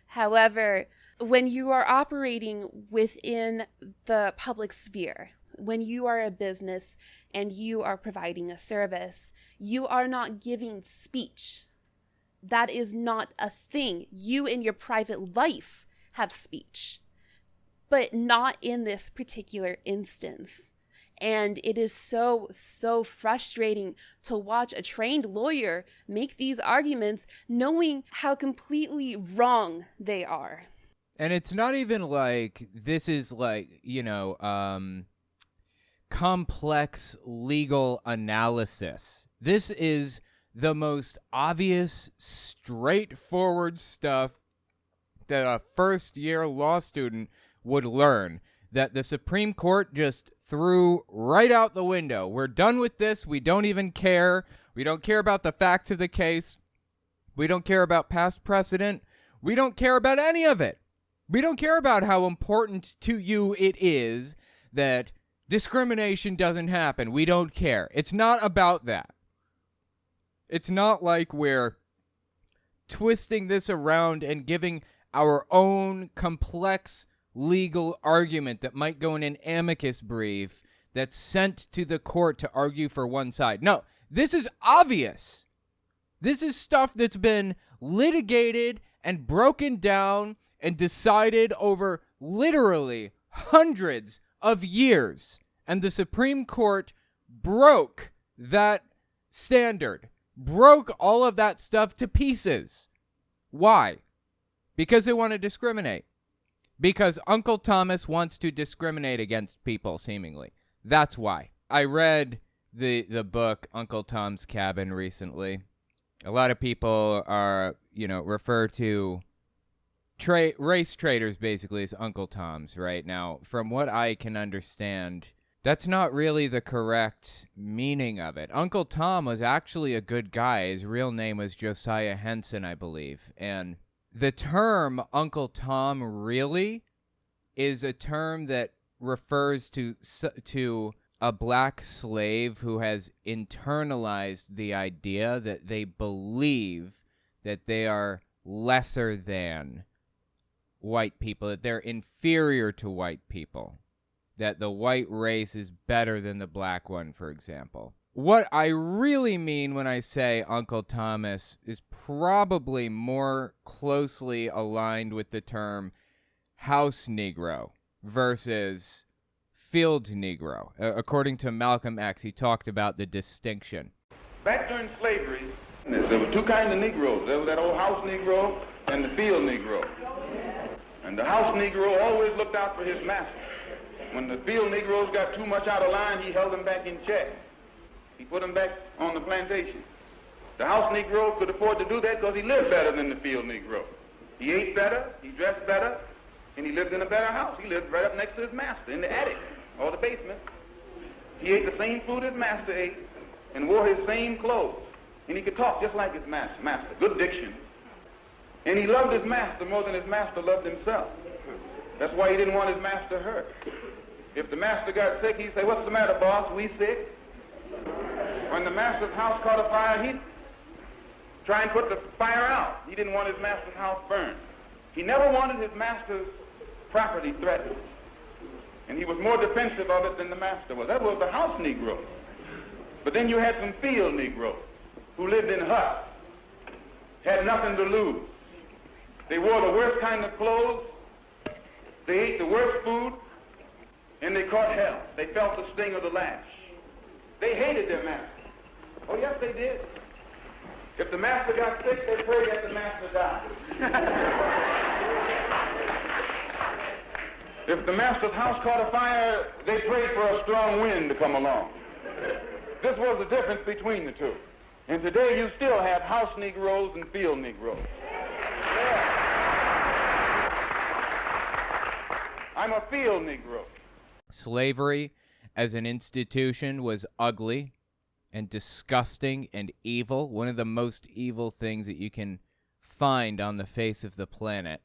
However, when you are operating within the public sphere, when you are a business and you are providing a service, you are not giving speech. That is not a thing. You in your private life have speech, but not in this particular instance. And it is so, so frustrating to watch a trained lawyer make these arguments knowing how completely wrong they are. And it's not even like this is like, complex legal analysis. This is the most obvious, straightforward stuff that a first-year law student would learn, that the Supreme Court just threw right out the window. We're done with this. We don't even care. We don't care about the facts of the case. We don't care about past precedent. We don't care about any of it. We don't care about how important to you it is that discrimination doesn't happen. We don't care. It's not about that. It's not like we're twisting this around and giving our own complex legal argument that might go in an amicus brief that's sent to the court to argue for one side. No, this is obvious. This is stuff that's been litigated and broken down and decided over literally hundreds of years. And the Supreme Court broke that standard, broke all of that stuff to pieces. Why? Because they want to discriminate. Because Uncle Thomas wants to discriminate against people, seemingly. That's why. I read the book Uncle Tom's Cabin recently. A lot of people are, refer to race traders basically as Uncle Toms right now. From what I can understand, that's not really the correct meaning of it. Uncle Tom was actually a good guy. His real name was Josiah Henson, I believe. And the term Uncle Tom really is a term that refers to a black slave who has internalized the idea that they believe that they are lesser than white people, that they're inferior to white people, that the white race is better than the black one, for example. What I really mean when I say Uncle Thomas is probably more closely aligned with the term house Negro versus field Negro. According to Malcolm X, he talked about the distinction. Back during slavery, there were two kinds of Negroes. There was that old house Negro and the field Negro. And the house Negro always looked out for his master. When the field Negroes got too much out of line, he held them back in check. He put them back on the plantation. The house Negro could afford to do that because he lived better than the field Negro. He ate better, he dressed better, and he lived in a better house. He lived right up next to his master in the attic or the basement. He ate the same food his master ate and wore his same clothes. And he could talk just like his master. Good diction. And he loved his master more than his master loved himself. That's why he didn't want his master hurt. If the master got sick, he'd say, "What's the matter, boss? We sick?" When the master's house caught a fire, he'd try and put the fire out. He didn't want his master's house burned. He never wanted his master's property threatened. And he was more defensive of it than the master was. That was the house Negro. But then you had some field Negroes who lived in huts, had nothing to lose. They wore the worst kind of clothes, they ate the worst food, and they caught hell. They felt the sting of the lash. They hated their master. Oh, yes, they did. If the master got sick, they prayed that the master died. If the master's house caught a fire, they prayed for a strong wind to come along. This was the difference between the two. And today you still have house Negroes and field Negroes. Yeah. I'm a field Negro. Slavery as an institution was ugly and disgusting and evil, one of the most evil things that you can find on the face of the planet.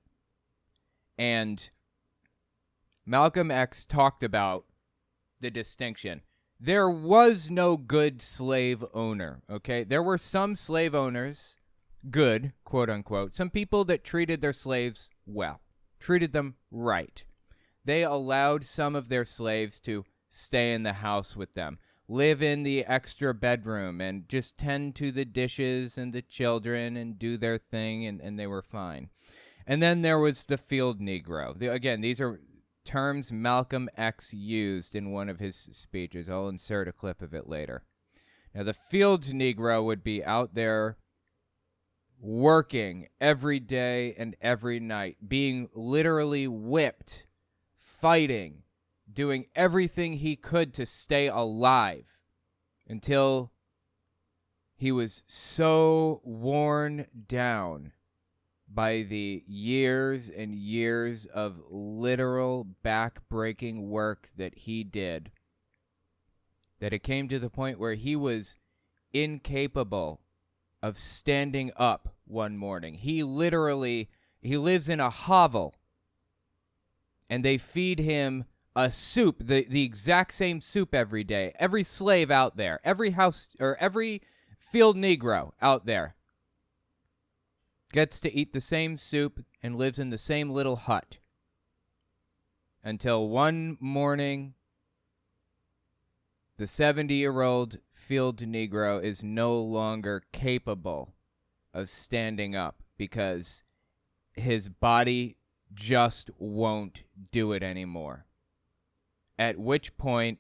And Malcolm X talked about the distinction. There was no good slave owner, okay? There were some slave owners, good, quote unquote, some people that treated their slaves well, treated them right. They allowed some of their slaves to stay in the house with them, live in the extra bedroom, and just tend to the dishes and the children and do their thing, and they were fine. And then there was the field Negro. Again, these are terms Malcolm X used in one of his speeches. I'll insert a clip of it later. Now, the field Negro would be out there working every day and every night, being literally whipped, fighting, doing everything he could to stay alive until he was so worn down by the years and years of literal back-breaking work that he did, that it came to the point where he was incapable of standing up one morning. He lives in a hovel, and they feed him a soup, the exact same soup every day. Every slave out there, every house or every field Negro out there gets to eat the same soup and lives in the same little hut. Until one morning, the 70-year-old field Negro is no longer capable of standing up because his body just won't do it anymore. At which point,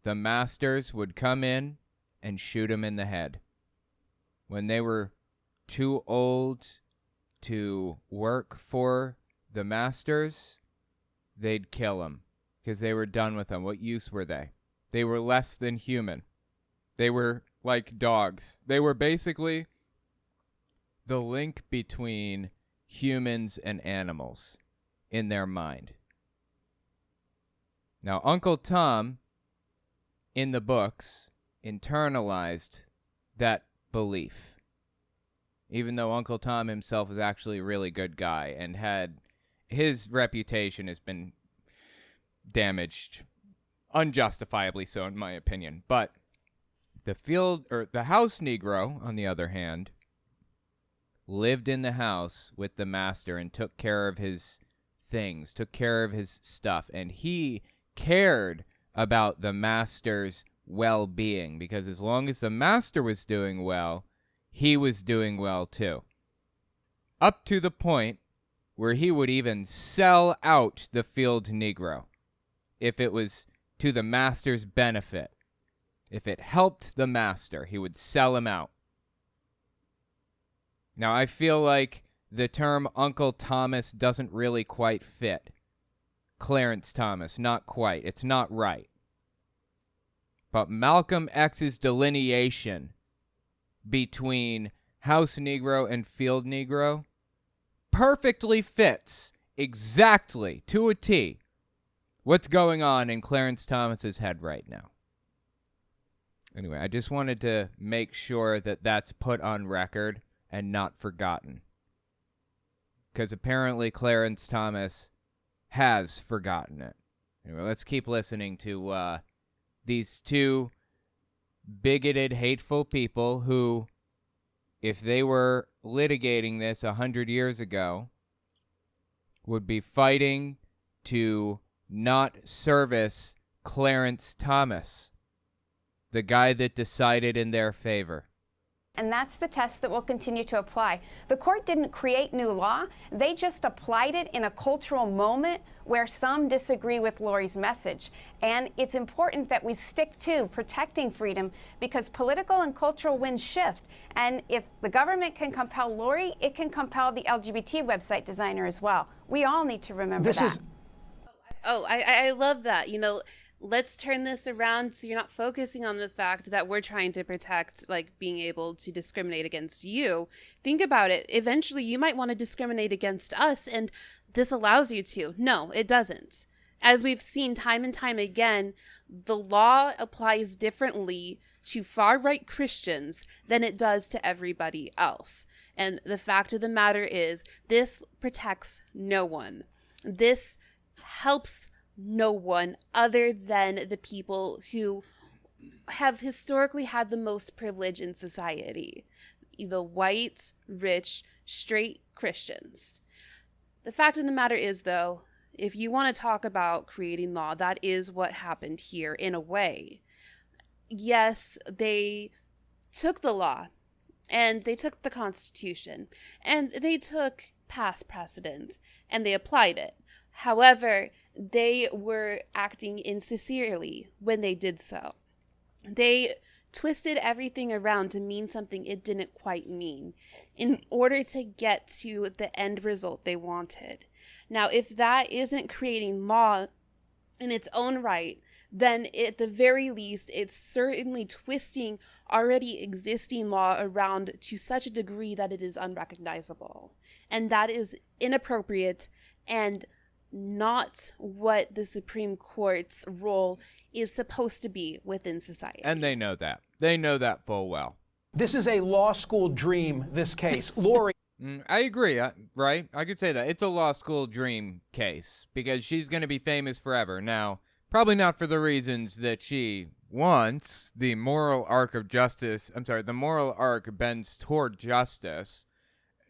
the masters would come in and shoot him in the head. When they were too old to work for the masters, they'd kill him because they were done with him. What use were they? They were less than human. They were like dogs. They were basically the link between humans and animals in their mind. Now, Uncle Tom, in the books, internalized that belief, even though Uncle Tom himself was actually a really good guy and his reputation has been damaged, unjustifiably so in my opinion. But the house Negro, on the other hand, lived in the house with the master and took care of his things, took care of his stuff, and he cared about the master's well-being, because as long as the master was doing well, he was doing well too. Up to the point where he would even sell out the field Negro if it was to the master's benefit. If it helped the master, he would sell him out. Now, I feel like the term Uncle Thomas doesn't really quite fit. Clarence Thomas, not quite. It's not right. But Malcolm X's delineation between house Negro and field Negro perfectly fits exactly to a T what's going on in Clarence Thomas's head right now. Anyway, I just wanted to make sure that that's put on record and not forgotten, because apparently Clarence Thomas has forgotten it. Anyway, let's keep listening to these two bigoted, hateful people who, if they were litigating this 100 years ago, would be fighting to not service Clarence Thomas, the guy that decided in their favor. And that's the test that will continue to apply. The court didn't create new law. They just applied it in a cultural moment where some disagree with Lori's message. And it's important that we stick to protecting freedom because political and cultural winds shift. And if the government can compel Lori, it can compel the LGBT website designer as well. We all need to remember that. I love that. Let's turn this around so you're not focusing on the fact that we're trying to protect, like, being able to discriminate against you. Think about it. Eventually, you might want to discriminate against us, and this allows you to. No, it doesn't. As we've seen time and time again, the law applies differently to far-right Christians than it does to everybody else. And the fact of the matter is, this protects no one. This helps no one other than the people who have historically had the most privilege in society. The white, rich, straight Christians. The fact of the matter is, though, if you want to talk about creating law, that is what happened here in a way. Yes, they took the law and they took the Constitution and they took past precedent and they applied it. However, they were acting insincerely when they did so. They twisted everything around to mean something it didn't quite mean in order to get to the end result they wanted. Now, if that isn't creating law in its own right, then at the very least, it's certainly twisting already existing law around to such a degree that it is unrecognizable. And that is inappropriate and not what the Supreme Court's role is supposed to be within society. And they know that. They know that full well. This is a law school dream, this case. Lori. I agree, right? I could say that. It's a law school dream case because she's going to be famous forever. Now, probably not for the reasons that she wants. The moral arc bends toward justice.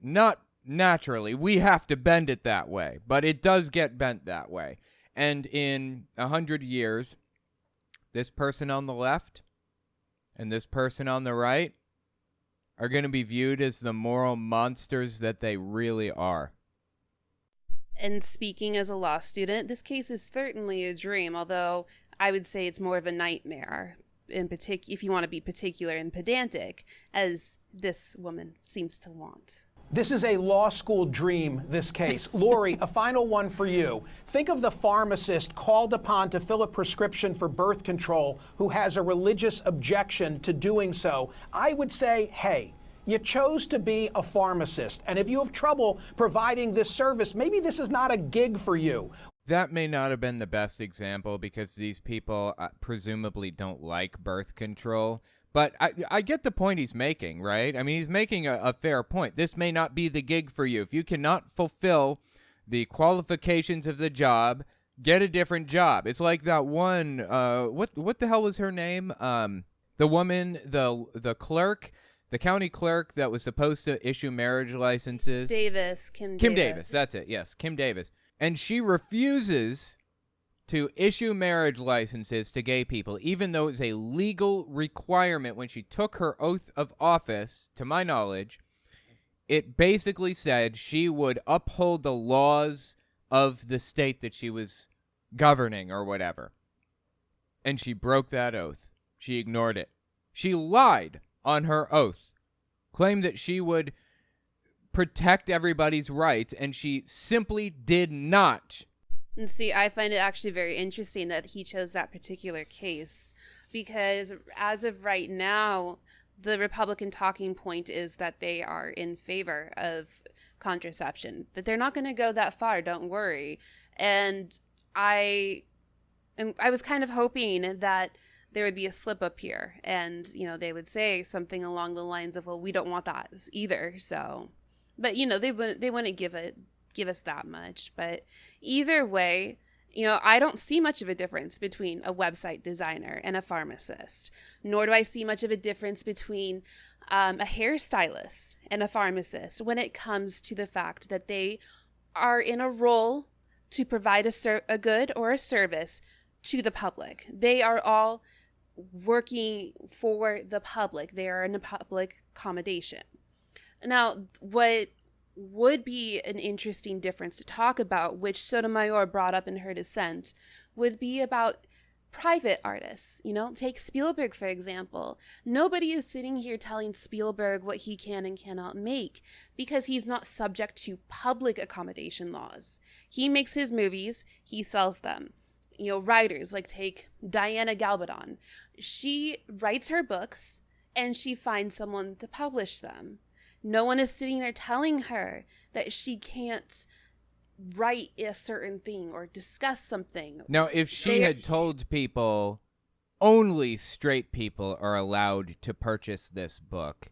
Not naturally. We have to bend it that way, but it does get bent that way. And in 100 years, this person on the left and this person on the right are going to be viewed as the moral monsters that they really are. And speaking as a law student, this case is certainly a dream, although I would say it's more of a nightmare, in particular, if you want to be particular and pedantic, as this woman seems to want. This is a law school dream, this case. Lori, a final one for you. Think of the pharmacist called upon to fill a prescription for birth control who has a religious objection to doing so. I would say, hey, you chose to be a pharmacist, and if you have trouble providing this service, maybe this is not a gig for you. That may not have been the best example because these people presumably don't like birth control. But I get the point he's making, right? I mean, he's making a fair point. This may not be the gig for you. If you cannot fulfill the qualifications of the job, get a different job. It's like that one, what the hell was her name? The woman, the clerk, the county clerk that was supposed to issue marriage licenses. Kim Davis, that's it, yes, Kim Davis. And she refuses to issue marriage licenses to gay people, even though it's a legal requirement. When she took her oath of office, to my knowledge, it basically said she would uphold the laws of the state that she was governing or whatever. And she broke that oath. She ignored it. She lied on her oath, claimed that she would protect everybody's rights, and she simply did not. And see, I find it actually very interesting that he chose that particular case because as of right now, the Republican talking point is that they are in favor of contraception, that they're not going to go that far, don't worry. And I was kind of hoping that there would be a slip up here and, they would say something along the lines of, well, we don't want that either. So, but, they wouldn't give us that much. But either way, I don't see much of a difference between a website designer and a pharmacist, nor do I see much of a difference between a hairstylist and a pharmacist when it comes to the fact that they are in a role to provide a good or a service to the public. They are all working for the public. They are in a public accommodation. Now, what would be an interesting difference to talk about, which Sotomayor brought up in her dissent, would be about private artists. Take Spielberg, for example. Nobody is sitting here telling Spielberg what he can and cannot make because he's not subject to public accommodation laws. He makes his movies, he sells them. Writers, like take Diana Gabaldon. She writes her books and she finds someone to publish them. No one is sitting there telling her that she can't write a certain thing or discuss something. Now, if she had told people only straight people are allowed to purchase this book,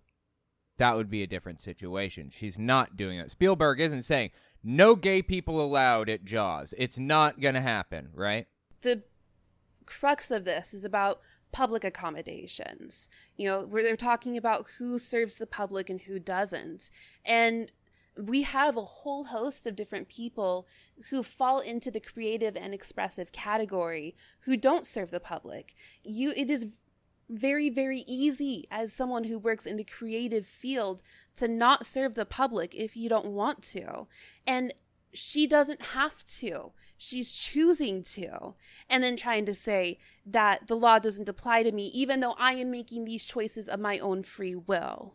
that would be a different situation. She's not doing that. Spielberg isn't saying no gay people allowed at Jaws. It's not going to happen, right? The crux of this is about public accommodations, where they're talking about who serves the public and who doesn't. And we have a whole host of different people who fall into the creative and expressive category who don't serve the public. It is very, very easy as someone who works in the creative field to not serve the public if you don't want to. And she doesn't have to. She's choosing to. And then trying to say that the law doesn't apply to me, even though I am making these choices of my own free will.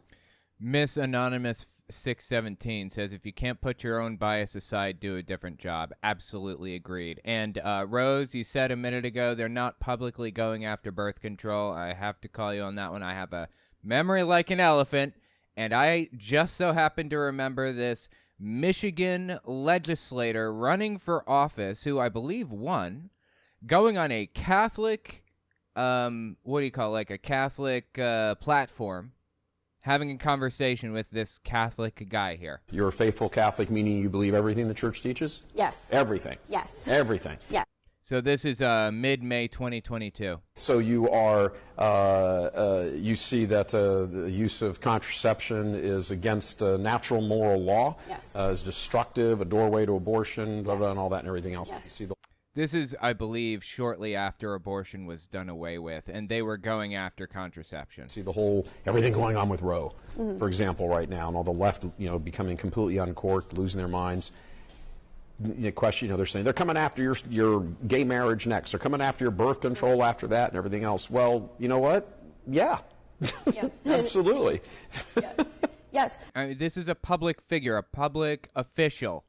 Miss Anonymous 617 says, if you can't put your own bias aside, do a different job. Absolutely agreed. And Rose, you said a minute ago they're not publicly going after birth control. I have to call you on that one. I have a memory like an elephant, and I just so happen to remember this Michigan legislator running for office, who I believe won, going on a Catholic, a Catholic platform, having a conversation with this Catholic guy here. You're a faithful Catholic, meaning you believe everything the church teaches? Yes. Everything? Yes. Everything? Yes. So this is mid-May 2022. So you are, you see that the use of contraception is against natural moral law? Yes. Is destructive, a doorway to abortion, blah, Yes. blah, and all that and everything else. Yes. You see the This is, I believe, shortly after abortion was done away with, and they were going after contraception. See the whole, everything going on with Roe, for example, right now, and all the left, becoming completely uncorked, losing their minds. The question, they're saying they're coming after your gay marriage next. They're coming after your birth control after that and everything else. Well, you know what? Yeah, absolutely. Yes. I mean, this is a public figure, a public official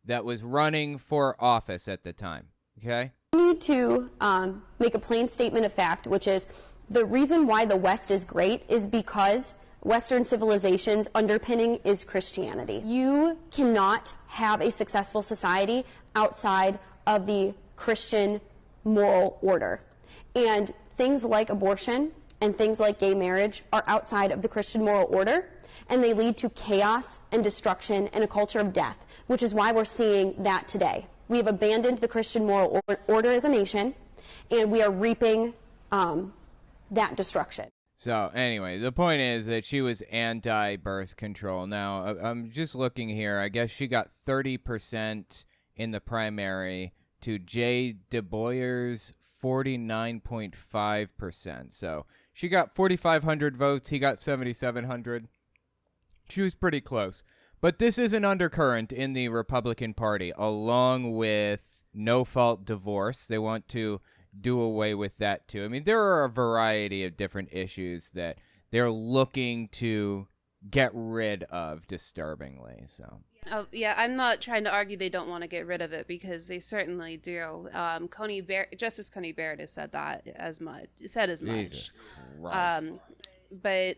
that was running for office at the time. Okay? We need to make a plain statement of fact, which is the reason why the West is great is because Western civilization's underpinning is Christianity. You cannot have a successful society outside of the Christian moral order. And things like abortion and things like gay marriage are outside of the Christian moral order, and they lead to chaos and destruction and a culture of death, which is why we're seeing that today. We have abandoned the Christian moral order as a nation, and we are reaping that destruction. So anyway, the point is that she was anti-birth control. Now, I'm just looking here. I guess she got 30% in the primary to Jay DeBoyer's 49.5%. So she got 4,500 votes. He got 7,700. She was pretty close. But this is an undercurrent in the Republican Party, along with no-fault divorce. They want to do away with that, too. I mean, there are a variety of different issues that they're looking to get rid of, disturbingly. So. Oh, yeah, I'm not trying to argue they don't want to get rid of it, because they certainly do. Justice Coney Barrett has said that as much. Jesus Christ. But,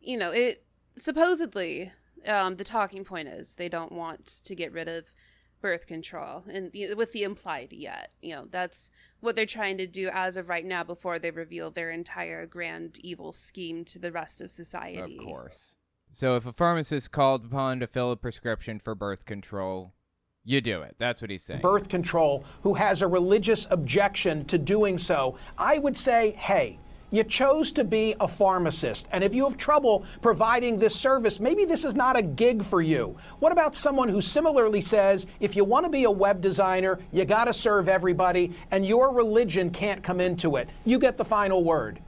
it supposedly... the talking point is they don't want to get rid of birth control, and with the implied yet. That's what they're trying to do as of right now before they reveal their entire grand evil scheme to the rest of society. Of course. So if a pharmacist called upon to fill a prescription for birth control, you do it. That's what he's saying. Birth control, who has a religious objection to doing so, I would say, hey, you chose to be a pharmacist, and if you have trouble providing this service, maybe this is not a gig for you. What about someone who similarly says, if you want to be a web designer, you got to serve everybody, and your religion can't come into it? You get the final word.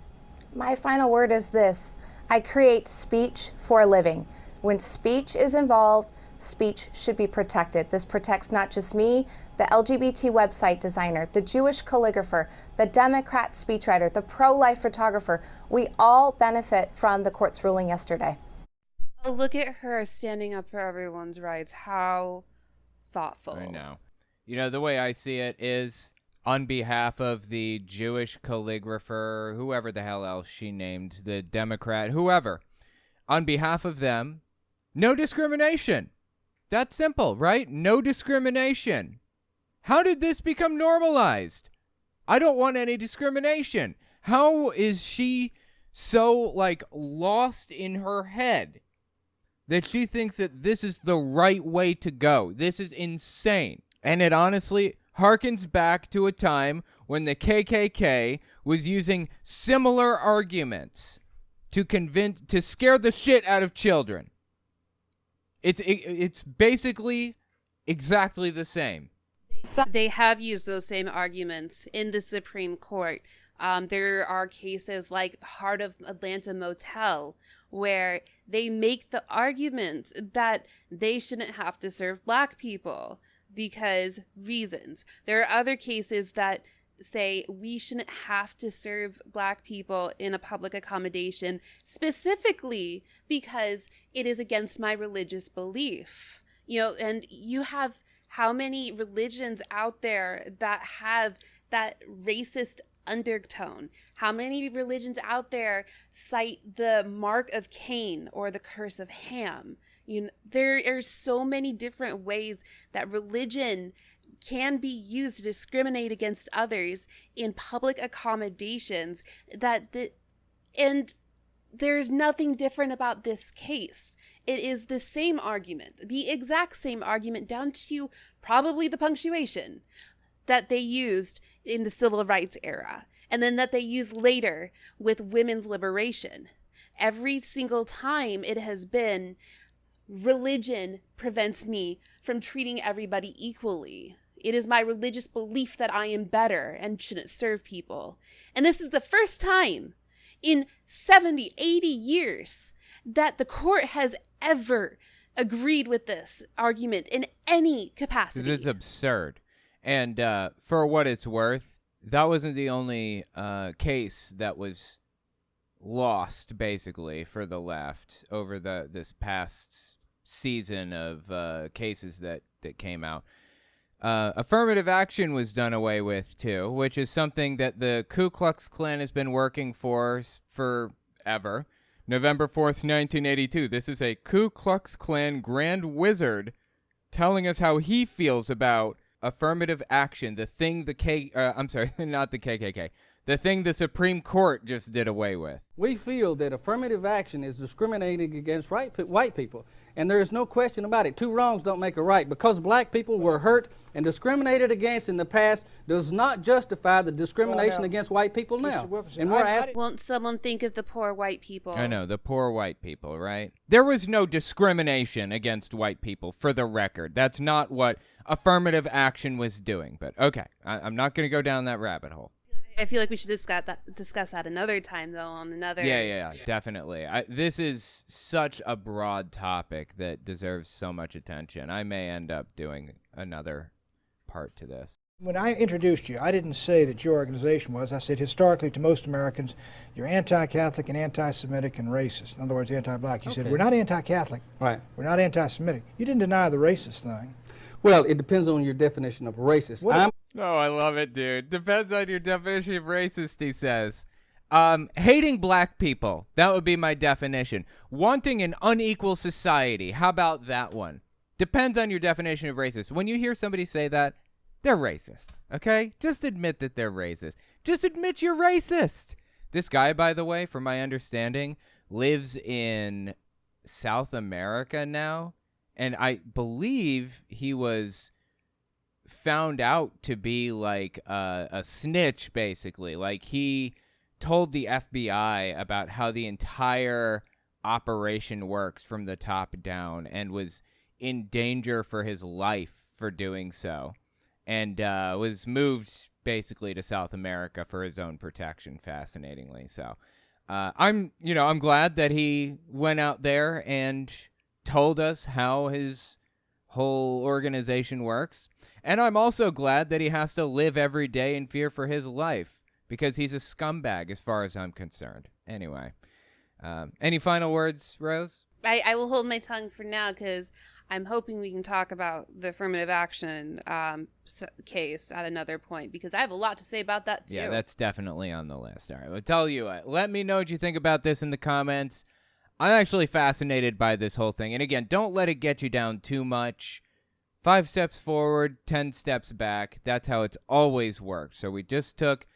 My final word is this: I create speech for a living. When speech is involved, speech should be protected. This protects not just me, the LGBT website designer, the Jewish calligrapher, the Democrat speechwriter, the pro-life photographer. We all benefit from the court's ruling yesterday. Oh, look at her standing up for everyone's rights. How thoughtful. I know. You know, the way I see it is, on behalf of the Jewish calligrapher, whoever the hell else she named, the Democrat, whoever, on behalf of them, no discrimination. That's simple, right? No discrimination. How did this become normalized? I don't want any discrimination. How is she so, like, lost in her head that she thinks that this is the right way to go? This is insane. And it honestly harkens back to a time when the KKK was using similar arguments to scare the shit out of children. It's basically exactly the same. They have used those same arguments in the Supreme Court. There are cases like Heart of Atlanta Motel, where they make the argument that they shouldn't have to serve black people because reasons. There are other cases that say we shouldn't have to serve black people in a public accommodation specifically because it is against my religious belief. You know, and you have how many religions out there that have that racist undertone? How many religions out there cite the mark of Cain or the curse of Ham? You know, there are so many different ways that religion can be used to discriminate against others in public accommodations and there's nothing different about this case. It is the same argument, the exact same argument, down to probably the punctuation that they used in the civil rights era, and then that they used later with women's liberation. Every single time it has been, religion prevents me from treating everybody equally. It is my religious belief that I am better and shouldn't serve people. And this is the first time in 70, 80 years that the court has ever agreed with this argument in any capacity. It's absurd. And for what it's worth, that wasn't the only case that was lost, basically, for the left over this past season of cases that came out. Affirmative action was done away with, too, which is something that the Ku Klux Klan has been working for forever. November 4th, 1982. This is a Ku Klux Klan Grand Wizard telling us how he feels about affirmative action, the thing not the KKK, the thing the Supreme Court just did away with. We feel that affirmative action is discriminating against white people, and there is no question about it. Two wrongs don't make a right. Because black people were hurt and discriminated against in the past does not justify the discrimination against white people now. And we're asking, won't someone think of the poor white people? I know, the poor white people, right? There was no discrimination against white people, for the record. That's not what affirmative action was doing. But okay, I'm not going to go down that rabbit hole. I feel like we should discuss that another time, though, on another... Yeah, definitely. This is such a broad topic that deserves so much attention. I may end up doing another part to this. When I introduced you, I didn't say that your organization was. I said historically to most Americans, you're anti-Catholic and anti-Semitic and racist. In other words, anti-black. You said, we're not anti-Catholic. Right. We're not anti-Semitic. You didn't deny the racist thing. Well, it depends on your definition of racist. Oh, I love it, dude. Depends on your definition of racist, he says. Hating black people. That would be my definition. Wanting an unequal society. How about that one? Depends on your definition of racist. When you hear somebody say that, they're racist, okay? Just admit that they're racist. Just admit you're racist. This guy, by the way, from my understanding, lives in South America now. And I believe he was found out to be like a snitch, basically. Like, he told the FBI about how the entire operation works from the top down and was in danger for his life for doing so. And was moved basically to South America for his own protection, fascinatingly. So I'm glad that he went out there and told us how his whole organization works. And I'm also glad that he has to live every day in fear for his life, because he's a scumbag as far as I'm concerned. Anyway, any final words, Rose? I will hold my tongue for now, because I'm hoping we can talk about the affirmative action case at another point, because I have a lot to say about that, too. Yeah, that's definitely on the list. All right, I'll tell you what. Let me know what you think about this in the comments. I'm actually fascinated by this whole thing. And again, don't let it get you down too much. 5 steps forward, 10 steps back. That's how it's always worked. So we just took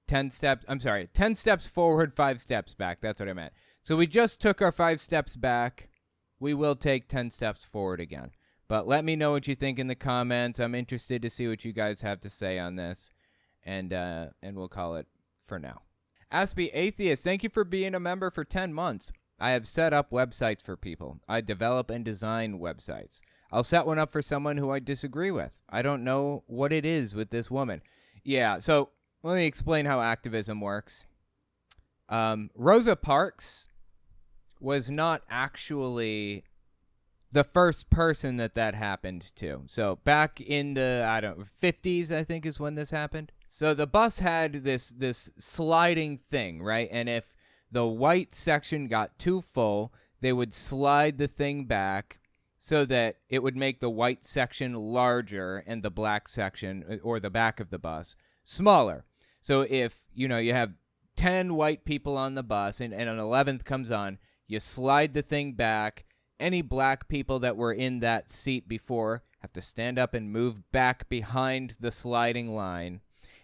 10 steps forward, 5 steps back. That's what I meant. So we just took our 5 steps back. We will take 10 steps forward again. But let me know what you think in the comments. I'm interested to see what you guys have to say on this. And we'll call it for now. Aspie Atheist, thank you for being a member for 10 months. I have set up websites for people. I develop and design websites. I'll set one up for someone who I disagree with. I don't know what it is with this woman. Yeah, so let me explain how activism works. Rosa Parks was not actually the first person that happened to. So back in the 50s, I think is when this happened. So the bus had this sliding thing, right? And if the white section got too full, they would slide the thing back so that it would make the white section larger and the black section, or the back of the bus, smaller. So if, you have 10 white people on the bus and an 11th comes on, you slide the thing back. Any black people that were in that seat before have to stand up and move back behind the sliding line,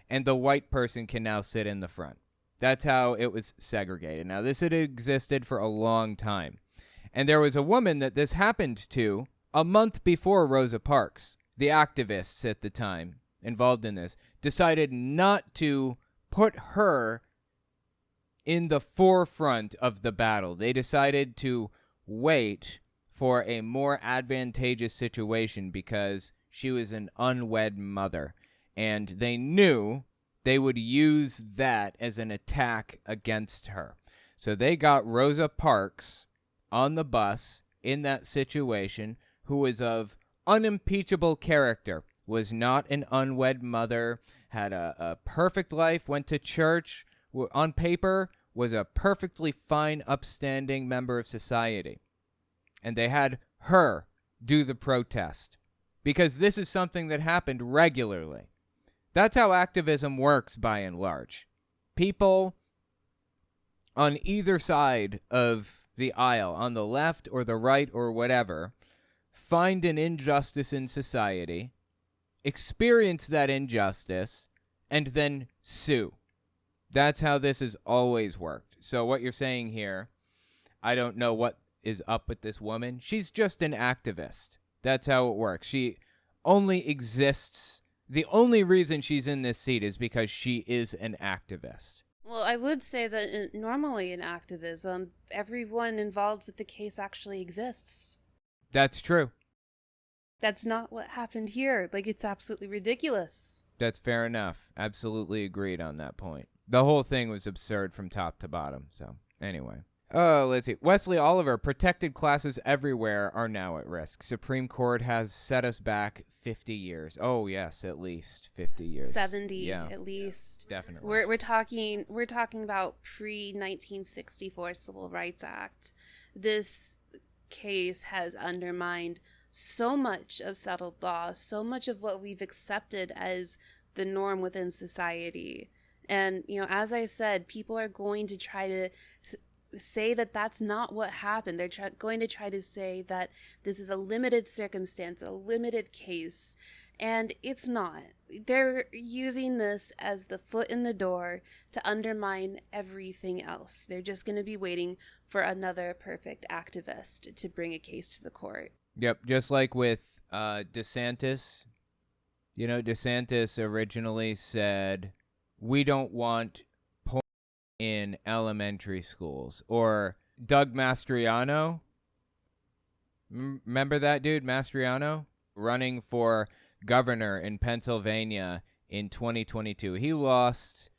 and the white person can now sit in the front. That's how it was segregated. Now, this had existed for a long time. And there was a woman that this happened to a month before Rosa Parks. The activists at the time involved in this decided not to put her in the forefront of the battle. They decided to wait for a more advantageous situation because she was an unwed mother. And they knew they would use that as an attack against her. So they got Rosa Parks on the bus in that situation, who was of unimpeachable character, was not an unwed mother, had a perfect life, went to church, on paper, was a perfectly fine, upstanding member of society. And they had her do the protest, because this is something that happened regularly. That's how activism works, by and large. People on either side of the aisle, on the left or the right or whatever, find an injustice in society, experience that injustice, and then sue. That's how this has always worked. So what you're saying here, I don't know what is up with this woman. She's just an activist. That's how it works. She only exists. The only reason she's in this seat is because she is an activist. Well, I would say that normally in activism, everyone involved with the case actually exists. That's true. That's not what happened here. It's absolutely ridiculous. That's fair enough. Absolutely agreed on that point. The whole thing was absurd from top to bottom. So, anyway. Let's see. Wesley Oliver, protected classes everywhere are now at risk. Supreme Court has set us back 50 years. Oh, yes, at least 50 years. 70 at least. Definitely. We're talking about pre-1964 Civil Rights Act. This case has undermined so much of settled law, so much of what we've accepted as the norm within society. And, as I said, people are going to try to say that that's not what happened. They're going to try to say that this is a limited circumstance, a limited case, and it's not. They're using this as the foot in the door to undermine everything else. They're just going to be waiting for another perfect activist to bring a case to the court. Yep, just like with DeSantis. DeSantis originally said, we don't want porn in elementary schools. Or Doug Mastriano. Remember that dude, Mastriano? Running for governor in Pennsylvania in 2022. He lost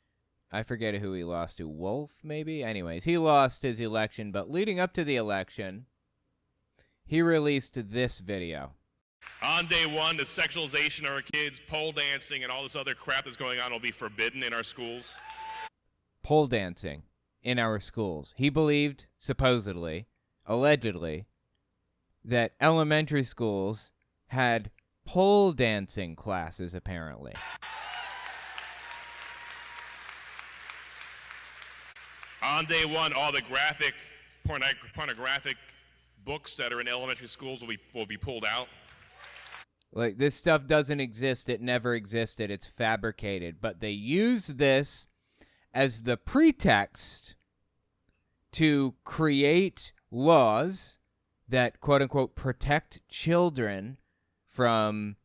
I forget who he lost to. Wolf, maybe? Anyways, he lost his election, but leading up to the election, he released this video. On day one, the sexualization of our kids, pole dancing, and all this other crap that's going on will be forbidden in our schools. Pole dancing in our schools. He believed, supposedly, allegedly, that elementary schools had pole dancing classes, apparently. On day one, all the pornographic books that are in elementary schools will be pulled out. Like, this stuff doesn't exist. It never existed. It's fabricated. But they use this as the pretext to create laws that, quote-unquote, protect children from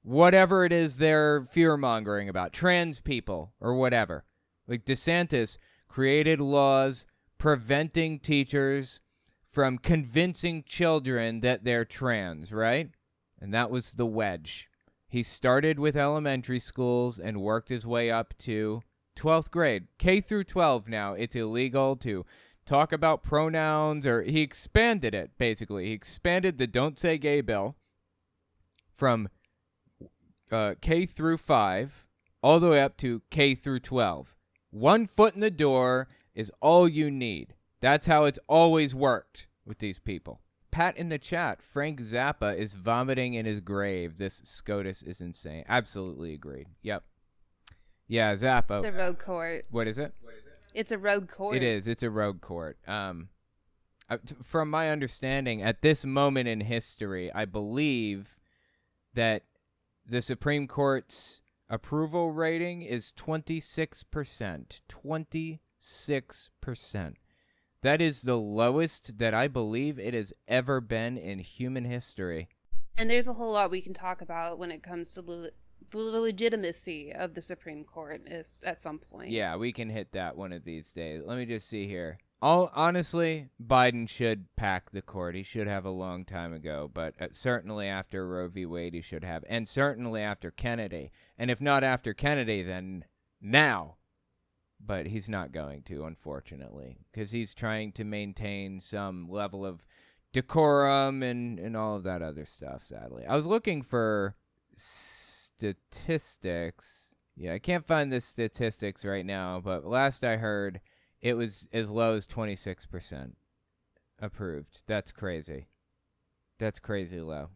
whatever it is they're fear-mongering about, trans people or whatever. Like, DeSantis created laws preventing teachers from convincing children that they're trans, right? And that was the wedge. He started with elementary schools and worked his way up to 12th grade. K through 12 now, it's illegal to talk about pronouns, or he expanded it, basically. He expanded the Don't Say Gay bill from K through 5 all the way up to K through 12. 1 foot in the door is all you need. That's how it's always worked with these people. Pat in the chat, Frank Zappa is vomiting in his grave. This SCOTUS is insane. Absolutely agreed. Yep. Yeah, Zappa. It's a rogue court. What is it? It's a rogue court. It is. It's a rogue court. From my understanding, at this moment in history, I believe that the Supreme Court's approval rating is 26%. 26%. That is the lowest that I believe it has ever been in human history. And there's a whole lot we can talk about when it comes to the legitimacy of the Supreme Court if at some point. Yeah, we can hit that one of these days. Let me just see here. Honestly, Biden should pack the court. He should have a long time ago, but certainly after Roe v. Wade he should have, and certainly after Kennedy. And if not after Kennedy, then now. But he's not going to, unfortunately, because he's trying to maintain some level of decorum and all of that other stuff, sadly. I was looking for statistics. Yeah, I can't find the statistics right now, but last I heard, it was as low as 26% approved. That's crazy. That's crazy low.